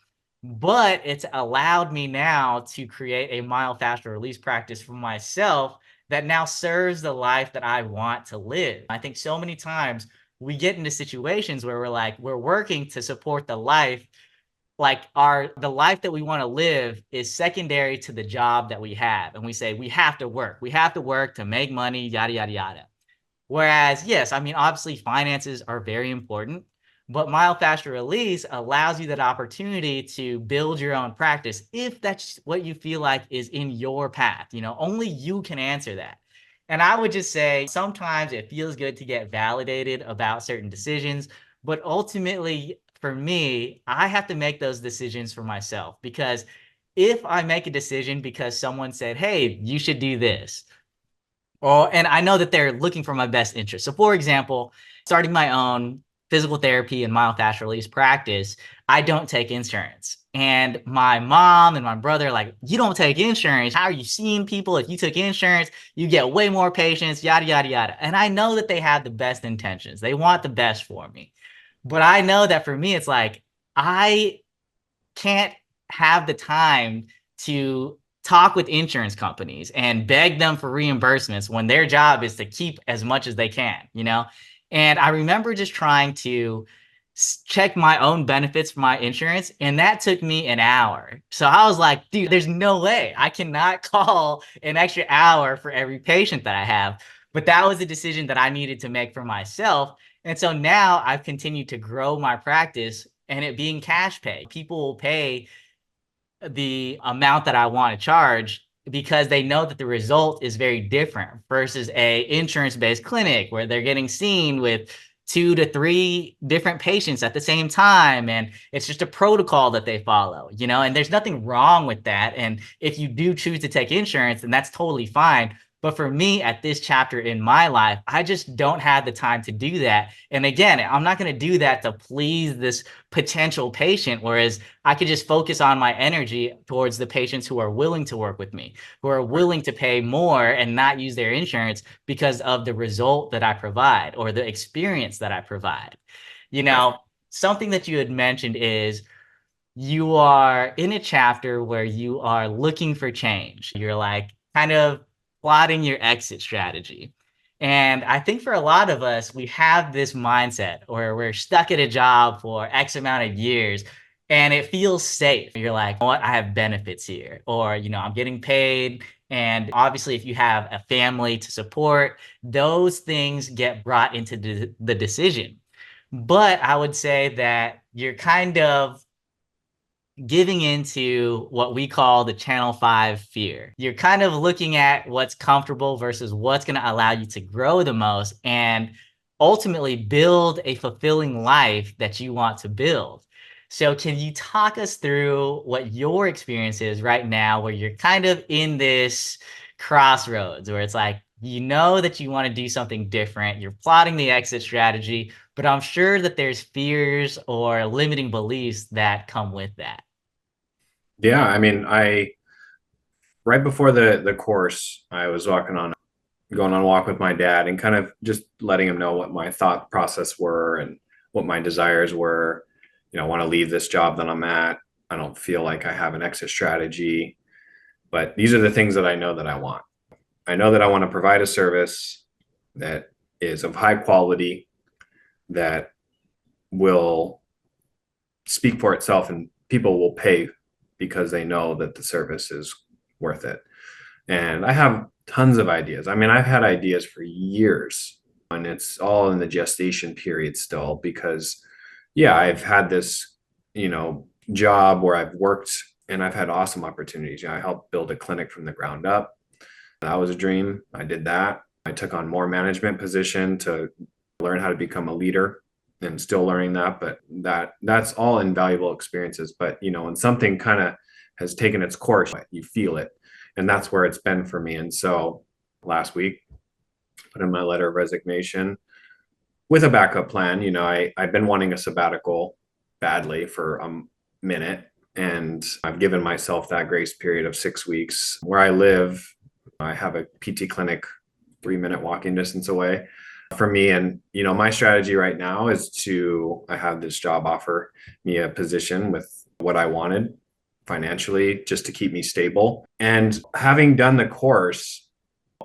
But it's allowed me now to create a myofascial release practice for myself that now serves the life that I want to live. I think so many times we get into situations where we're working to support the life, like the life that we want to live is secondary to the job that we have. And we say, we have to work to make money, yada, yada, yada. Whereas, yes, I mean, obviously finances are very important, but myofascial release allows you that opportunity to build your own practice if that's what you feel like is in your path. Only you can answer that. And I would just say sometimes it feels good to get validated about certain decisions, But ultimately, for me, I have to make those decisions for myself, because if I make a decision because someone said, hey, you should do this, and I know that they're looking for my best interest. So for example, starting my own physical therapy and myofascial release practice, I don't take insurance. And my mom and my brother are like, you don't take insurance. How are you seeing people? If you took insurance, you get way more patients, yada, yada, yada. And I know that they have the best intentions. They want the best for me. But I know that for me, it's like, I can't have the time to talk with insurance companies and beg them for reimbursements when their job is to keep as much as they can, you know? And I remember just trying to check my own benefits for my insurance, and that took me an hour. So I was like, dude, there's no way I cannot call an extra hour for every patient that I have. But that was a decision that I needed to make for myself. And so now I've continued to grow my practice, and it being cash pay. People will pay the amount that I want to charge because they know that the result is very different versus a insurance-based clinic where they're getting seen with 2 to 3 different patients at the same time, and it's just a protocol that they follow, you know, and there's nothing wrong with that. And if you do choose to take insurance, then that's totally fine. But for me, at this chapter in my life, I just don't have the time to do that. And again, I'm not going to do that to please this potential patient, whereas I could just focus on my energy towards the patients who are willing to work with me, who are willing to pay more and not use their insurance because of the result that I provide or the experience that I provide. You know, something that you had mentioned is you are in a chapter where you are looking for change. You're like kind of plotting your exit strategy. And I think for a lot of us, we have this mindset where we're stuck at a job for X amount of years and it feels safe. You're like, "You know what, I have benefits here, or, you know, I'm getting paid. And obviously, if you have a family to support, those things get brought into the decision. But I would say that you're kind of giving into what we call the channel 5 fear. You're kind of looking at what's comfortable versus what's going to allow you to grow the most and ultimately build a fulfilling life that you want to build. So can you talk us through what your experience is right now, where you're kind of in this crossroads where it's like, you know that you want to do something different, you're plotting the exit strategy, but I'm sure that there's fears or limiting beliefs that come with that. Yeah, I mean, I right before the course, I was going on a walk with my dad and kind of just letting him know what my thought process were and what my desires were. You know, I want to leave this job that I'm at. I don't feel like I have an exit strategy, but these are the things that I know that I want. I know that I want to provide a service that is of high quality, that will speak for itself, and people will pay because they know that the service is worth it. And I have tons of ideas. I mean, I've had ideas for years, and it's all in the gestation period still because, yeah, I've had this, you know, job where I've worked and I've had awesome opportunities. You know, I helped build a clinic from the ground up. That was a dream. I did that. I took on more management position to learn how to become a leader, and still learning that, but that's all invaluable experiences. But you know, when something kind of has taken its course, you feel it. And that's where it's been for me. And so last week, put in my letter of resignation with a backup plan. You know, I've been wanting a sabbatical badly for a minute, and I've given myself that grace period of 6 weeks. Where I live, I have a PT clinic 3-minute walking distance away for me. And, you know, my strategy right now is I have this job offer me a position with what I wanted financially just to keep me stable. And having done the course,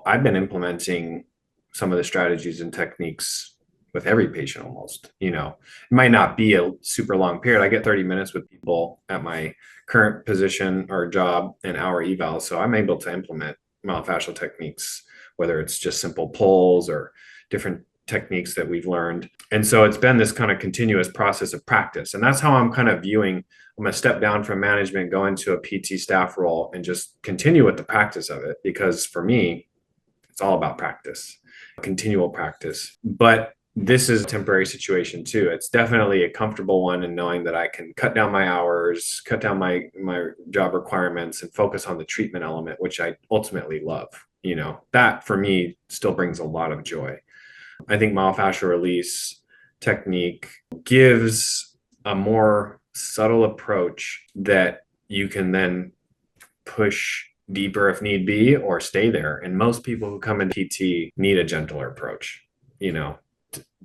I've been implementing some of the strategies and techniques with every patient almost. You know, it might not be a super long period. I get 30 minutes with people at my current position or job, an hour eval. So I'm able to implement myofascial techniques, whether it's just simple pulls or different techniques that we've learned. And so it's been this kind of continuous process of practice. And that's how I'm kind of viewing, I'm going to step down from management, go into a PT staff role, and just continue with the practice of it. Because for me, it's all about practice, continual practice. But this is a temporary situation too. It's definitely a comfortable one in knowing that I can cut down my hours, cut down my job requirements, and focus on the treatment element, which I ultimately love. That for me still brings a lot of joy. I think myofascial release technique gives a more subtle approach that you can then push deeper if need be, or stay there. And most people who come into PT need a gentler approach,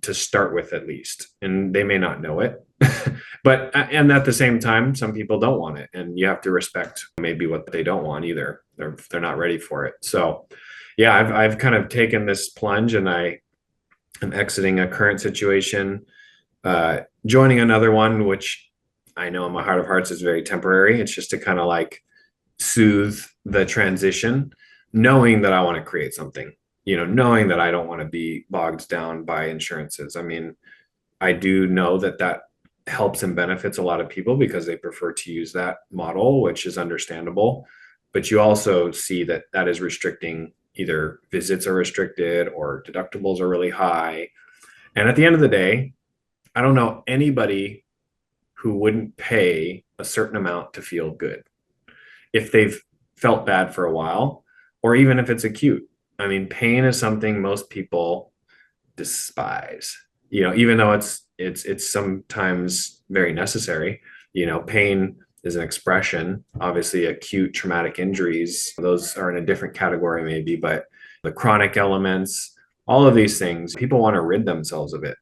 to start with at least. And they may not know it. And at the same time, some people don't want it. And you have to respect maybe what they don't want either. They're not ready for it. So yeah, I've kind of taken this plunge, and I am exiting a current situation, joining another one, which I know in my heart of hearts is very temporary. It's just to kind of like soothe the transition, knowing that I want to create something, knowing that I don't want to be bogged down by insurances. I mean, I do know that helps and benefits a lot of people because they prefer to use that model, which is understandable. But you also see that is restricting, either visits are restricted or deductibles are really high. And at the end of the day, I don't know anybody who wouldn't pay a certain amount to feel good if they've felt bad for a while, or even if it's acute. I mean, pain is something most people despise, even though it's sometimes very necessary. Pain is an expression. Obviously, acute traumatic injuries, those are in a different category maybe, but the chronic elements, all of these things, people want to rid themselves of it.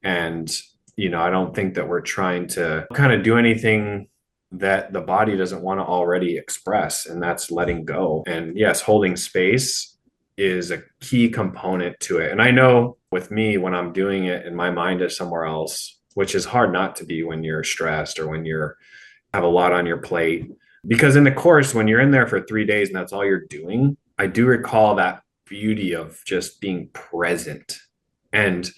And, I don't think that we're trying to kind of do anything that the body doesn't want to already express, and that's letting go. And yes, holding space is a key component to it. And I know with me, when I'm doing it and my mind is somewhere else, which is hard not to be when you're stressed or when you have a lot on your plate, because in the course, when you're in there for 3 days and that's all you're doing, I do recall that beauty of just being present. And,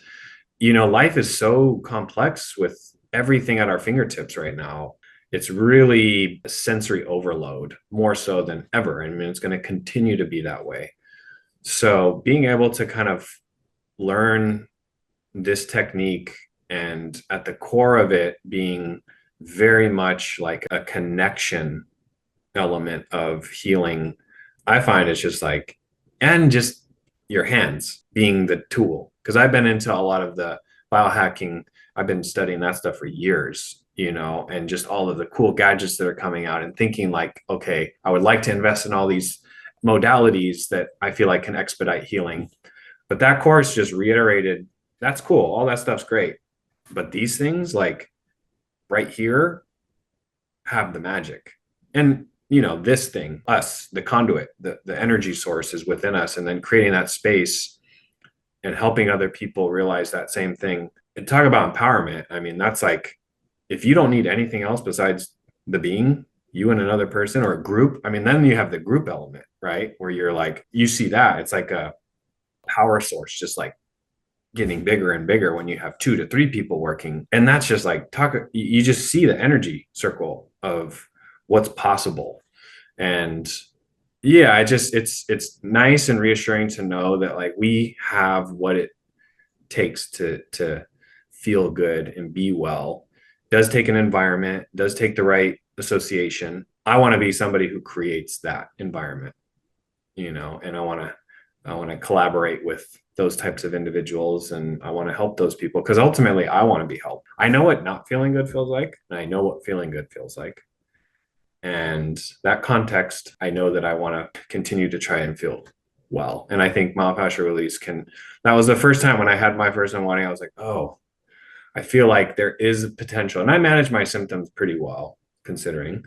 life is so complex with everything at our fingertips right now. It's really sensory overload, more so than ever. I mean, it's going to continue to be that way. So being able to kind of learn this technique, and at the core of it being very much like a connection element of healing, I find it's just like, and just your hands being the tool. Because I've been into a lot of the biohacking. I've been studying that stuff for years, and just all of the cool gadgets that are coming out, and thinking like, okay, I would like to invest in all these modalities that I feel like can expedite healing. But that course just reiterated, that's cool. All that stuff's great. But these things, like right here, have the magic. And, this thing, us, the conduit, the energy source is within us. And then creating that space and helping other people realize that same thing. And talk about empowerment. I mean, that's like, if you don't need anything else besides the being, you and another person or a group, I mean, then you have the group element, right? Where you're like, you see that it's like a power source, just like getting bigger and bigger when you have 2 to 3 people working. And that's just like you just see the energy circle of what's possible. And yeah, it's nice and reassuring to know that like we have what it takes to feel good and be well. Does take an environment, does take the right association. I want to be somebody who creates that environment, and I want to collaborate with those types of individuals, and I want to help those people, because ultimately I want to be helped. I know what not feeling good feels like, and I know what feeling good feels like. And that context, I know that I want to continue to try and feel well. And I think myofascial release that was the first time when I had my first unwinding, I was like, oh, I feel like there is potential. And I manage my symptoms pretty well considering,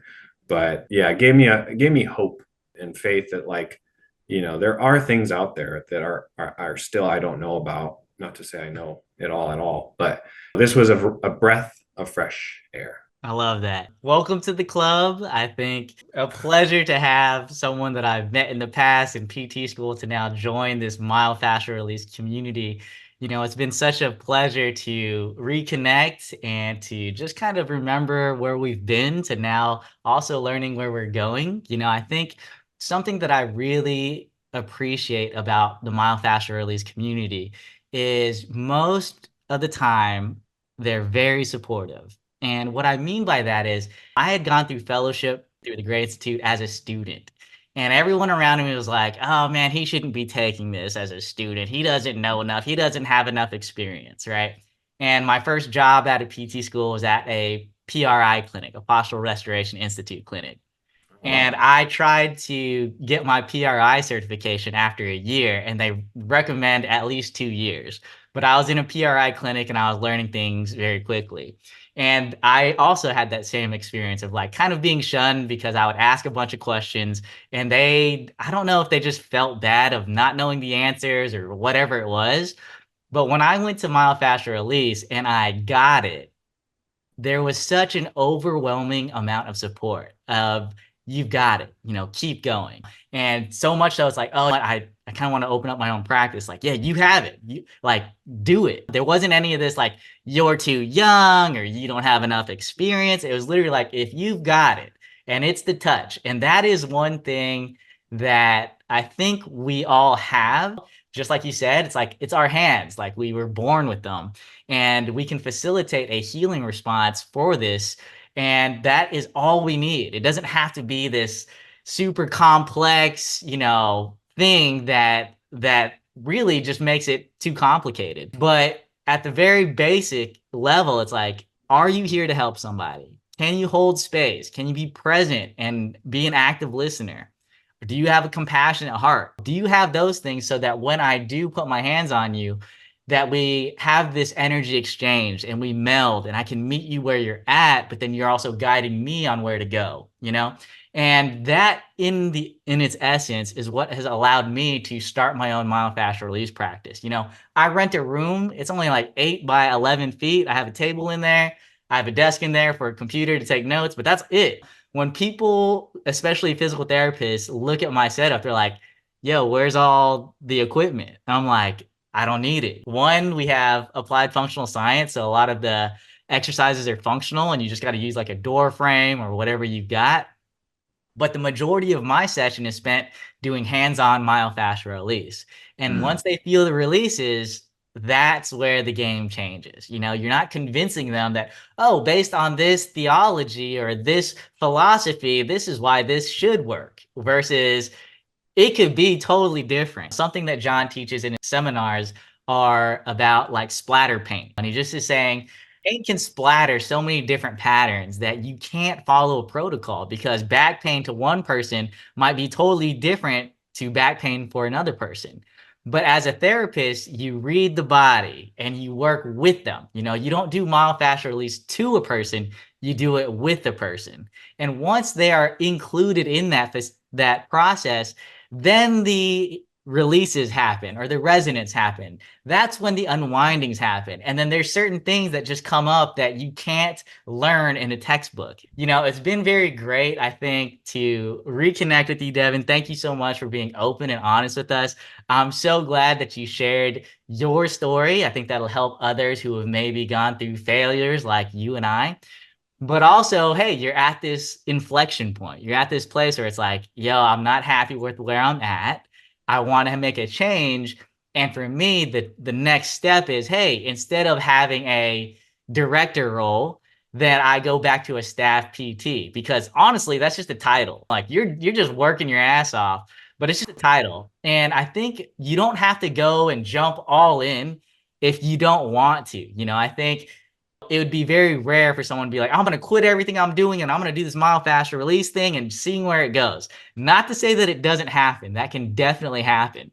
but yeah, it gave me hope and faith that like, there are things out there that are still, I don't know about, not to say I know it all at all, but this was a breath of fresh air. I love that. Welcome to the club. I think a pleasure to have someone that I've met in the past in PT school to now join this myofascial release community. It's been such a pleasure to reconnect and to just kind of remember where we've been to now also learning where we're going. I think something that I really appreciate about the myofascial release community is most of the time they're very supportive. And what I mean by that is I had gone through fellowship through the Great Institute as a student. And everyone around me was like, oh man, he shouldn't be taking this as a student. He doesn't know enough. He doesn't have enough experience, right? And my first job at a PT school was at a PRI clinic, a Postural Restoration Institute clinic. Wow. And I tried to get my PRI certification after a year, and they recommend at least 2 years. But I was in a PRI clinic and I was learning things very quickly. And I also had that same experience of like kind of being shunned because I would ask a bunch of questions and I don't know if they just felt bad of not knowing the answers or whatever it was. But when I went to myofascial release and I got it, there was such an overwhelming amount of support of you've got it, keep going. And so much so it's like, oh, I kind of want to open up my own practice. Like, yeah, you have it. You like do it. There wasn't any of this like you're too young or you don't have enough experience. It was literally like if you've got it and it's the touch. And that is one thing that I think we all have. Just like you said, it's like it's our hands, like we were born with them and we can facilitate a healing response for this. And that is all we need. It doesn't have to be this super complex, thing that really just makes it too complicated. But at the very basic level, it's like, are you here to help somebody? Can you hold space? Can you be present and be an active listener? Do you have a compassionate heart? Do you have those things so that when I do put my hands on you, that we have this energy exchange and we meld and I can meet you where you're at, but then you're also guiding me on where to go, And that in its essence is what has allowed me to start my own myofascial release practice. I rent a room. It's only like 8 by 11 feet. I have a table in there. I have a desk in there for a computer to take notes, but that's it. When people, especially physical therapists, look at my setup, they're like, yo, where's all the equipment? And I'm like, I don't need it. One, we have applied functional science. So a lot of the exercises are functional and you just got to use like a door frame or whatever you've got. But the majority of my session is spent doing hands-on myofascial release. And once they feel the releases, that's where the game changes. You're not convincing them that, oh, based on this theology or this philosophy, this is why this should work versus it could be totally different. Something that John teaches in his seminars are about like splatter paint. And he just is saying paint can splatter so many different patterns that you can't follow a protocol because back pain to one person might be totally different to back pain for another person. But as a therapist, you read the body and you work with them. You don't do myofascial release to a person, you do it with the person. And once they are included in that process, then the releases happen or the resonance happen. That's when the unwindings happen. And then there's certain things that just come up that you can't learn in a textbook. It's been very great, I think, to reconnect with you, Devon. Thank you so much for being open and honest with us. I'm so glad that you shared your story. I think that'll help others who have maybe gone through failures like you and I. But also, hey, you're at this inflection point. You're at this place where it's like, yo, I'm not happy with where I'm at. I want to make a change. And for me, the next step is, hey, instead of having a director role, then I go back to a staff PT because honestly, that's just a title. Like you're just working your ass off, but it's just a title. And I think you don't have to go and jump all in if you don't want to. I think it would be very rare for someone to be like, I'm going to quit everything I'm doing and I'm going to do this myofascial release thing and seeing where it goes. Not to say that it doesn't happen. That can definitely happen.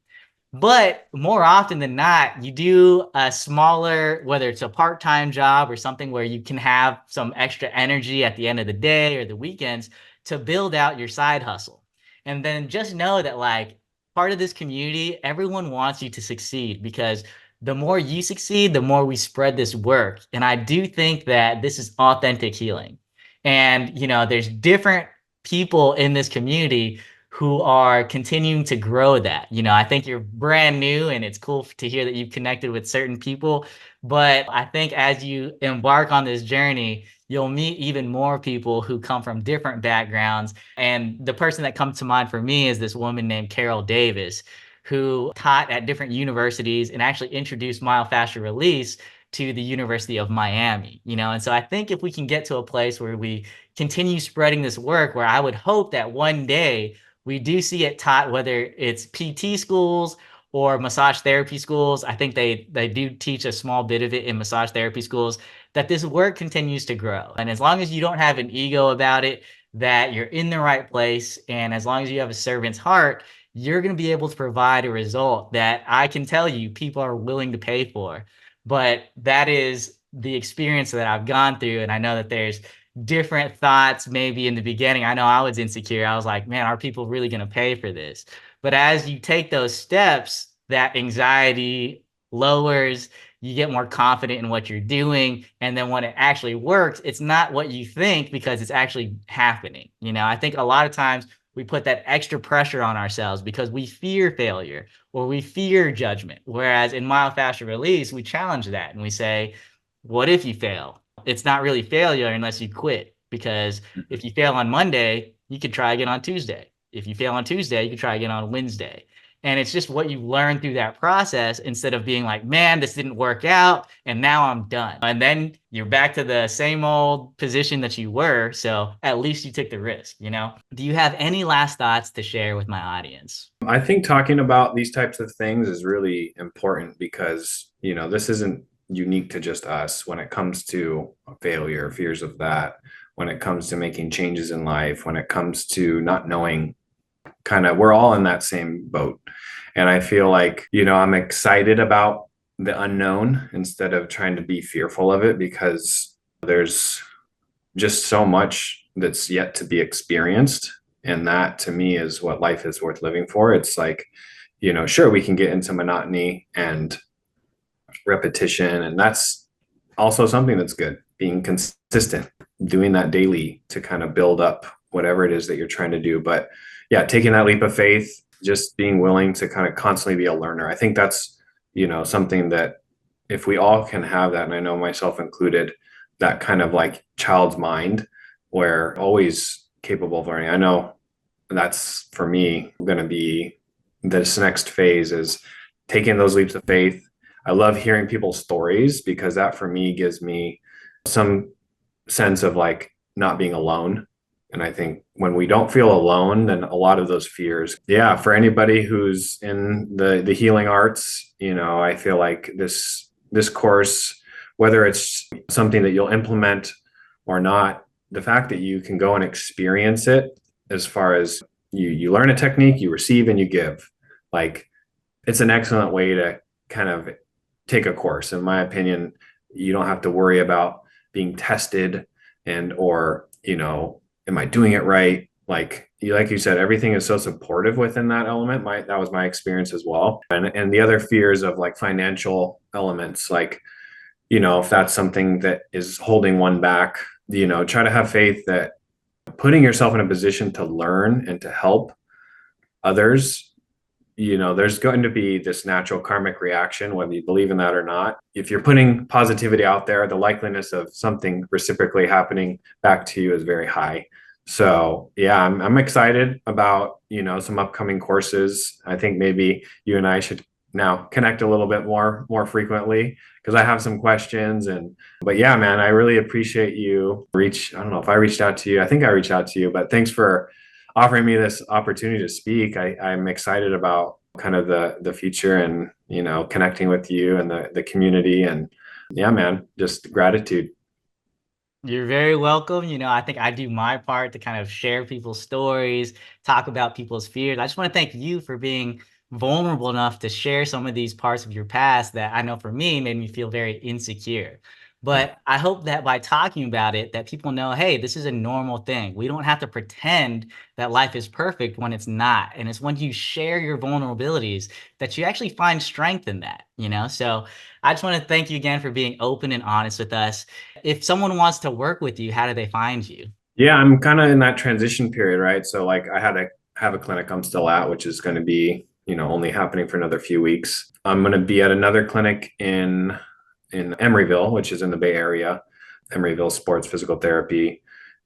But more often than not, you do a smaller, whether it's a part-time job or something where you can have some extra energy at the end of the day or the weekends to build out your side hustle. And then just know that like part of this community, everyone wants you to succeed because the more you succeed, the more we spread this work. And I do think that this is authentic healing. And, there's different people in this community who are continuing to grow that. I think you're brand new and it's cool to hear that you've connected with certain people. But I think as you embark on this journey, you'll meet even more people who come from different backgrounds. And the person that comes to mind for me is this woman named Carol Davis, who taught at different universities and actually introduced myofascial release to the University of Miami, and so I think if we can get to a place where we continue spreading this work, where I would hope that one day we do see it taught, whether it's PT schools or massage therapy schools. I think they do teach a small bit of it in massage therapy schools, that this work continues to grow. And as long as you don't have an ego about it, that you're in the right place, and as long as you have a servant's heart, you're going to be able to provide a result that I can tell you people are willing to pay for. But that is the experience that I've gone through. And I know that there's different thoughts maybe in the beginning. I know I was insecure. I was like, man, are people really going to pay for this? But as you take those steps, that anxiety lowers, you get more confident in what you're doing. And then when it actually works, it's not what you think, because it's actually happening. I think a lot of times we put that extra pressure on ourselves because we fear failure or we fear judgment. Whereas in myofascial release, we challenge that and we say, what if you fail? It's not really failure unless you quit, because if you fail on Monday, you could try again on Tuesday. If you fail on Tuesday, you can try again on Wednesday. And it's just what you learn through that process, instead of being like, man, this didn't work out and now I'm done. And then you're back to the same old position that you were. So at least you took the risk, Do you have any last thoughts to share with my audience? I think talking about these types of things is really important because, this isn't unique to just us when it comes to failure, fears of that, when it comes to making changes in life, when it comes to not knowing. We're all in that same boat. And I feel like, I'm excited about the unknown instead of trying to be fearful of it, because there's just so much that's yet to be experienced. And that to me is what life is worth living for. It's like, sure, we can get into monotony and repetition. And that's also something that's good, being consistent, doing that daily to kind of build up whatever it is that you're trying to do. But yeah, taking that leap of faith, just being willing to kind of constantly be a learner. I think that's, something that if we all can have that, and I know myself included, that kind of like child's mind, where always capable of learning. I know that's for me going to be this next phase, is taking those leaps of faith. I love hearing people's stories, because that for me gives me some sense of like not being alone. And I think when we don't feel alone, then a lot of those fears, for anybody who's in the healing arts, I feel like this course, whether it's something that you'll implement or not, the fact that you can go and experience it, as far as you learn a technique, you receive and you give, like, it's an excellent way to kind of take a course. In my opinion, you don't have to worry about being tested or am I doing it right? Like you said, everything is so supportive within that element. That was my experience as well. And the other fears of like financial elements, like, if that's something that is holding one back, try to have faith that putting yourself in a position to learn and to help others, there's going to be this natural karmic reaction, whether you believe in that or not. If you're putting positivity out there, the likeliness of something reciprocally happening back to you is very high. So yeah, I'm excited about, some upcoming courses. I think maybe you and I should now connect a little bit more frequently, because I have some questions. But yeah, man, I really appreciate you I don't know if I reached out to you. I think I reached out to you, but thanks for offering me this opportunity to speak. I'm excited about kind of the future and, connecting with you and the community. And yeah, man, just gratitude. You're very welcome. I think I do my part to kind of share people's stories, talk about people's fears. I just want to thank you for being vulnerable enough to share some of these parts of your past that I know for me made me feel very insecure. But I hope that by talking about it, that people know, hey, this is a normal thing. We don't have to pretend that life is perfect when it's not. And it's when you share your vulnerabilities that you actually find strength in that, So I just want to thank you again for being open and honest with us. If someone wants to work with you, how do they find you? Yeah, I'm kind of in that transition period, right? So like I have a clinic I'm still at, which is going to be, only happening for another few weeks. I'm going to be at another clinic in Emeryville, which is in the Bay Area, Emeryville Sports Physical Therapy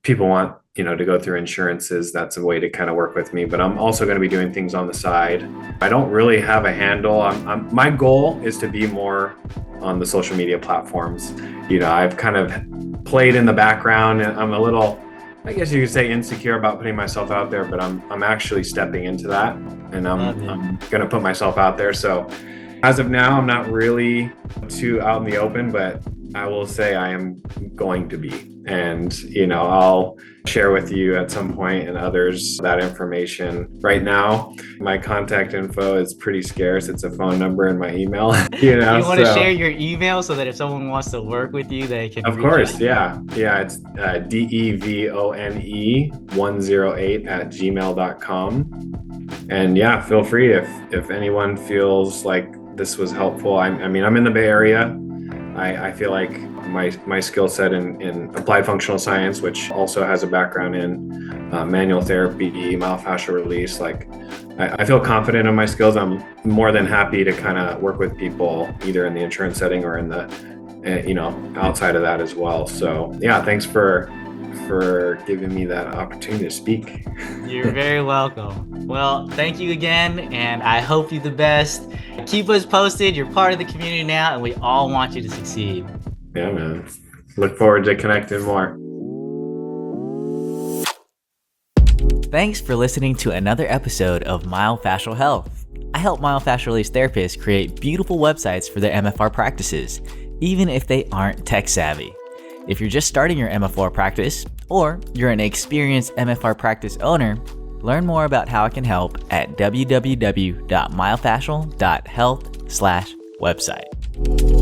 people want, to go through insurances, that's a way to kind of work with me. But I'm also going to be doing things on the side. I don't really have a handle. My goal is to be more on the social media platforms. I've kind of played in the background, and I'm a little, I guess you could say, insecure about putting myself out there, but I'm actually stepping into that, and I'm going to put myself out there. So as of now, I'm not really too out in the open, but I will say I am going to be. And, I'll share with you at some point and others that information. Right now, my contact info is pretty scarce. It's a phone number and my email. You want to share your email so that if someone wants to work with you, they can. Of course, yeah. It's devone108@gmail.com. And yeah, feel free if anyone feels like this was helpful. I'm in the Bay Area. I feel like my skill set in applied functional science, which also has a background in manual therapy, myofascial release, I feel confident in my skills. I'm more than happy to kind of work with people either in the insurance setting or in the, outside of that as well. So yeah, thanks for giving me that opportunity to speak. You're very welcome. Well, thank you again, and I hope you the best. Keep us posted. You're part of the community now, and we all want you to succeed. Yeah, man. Look forward to connecting more. Thanks for listening to another episode of Myofascial Health. I help myofascial release therapists create beautiful websites for their MFR practices, even if they aren't tech savvy. If you're just starting your MFR practice, or you're an experienced MFR practice owner, learn more about how I can help at www.myofascial.health/website.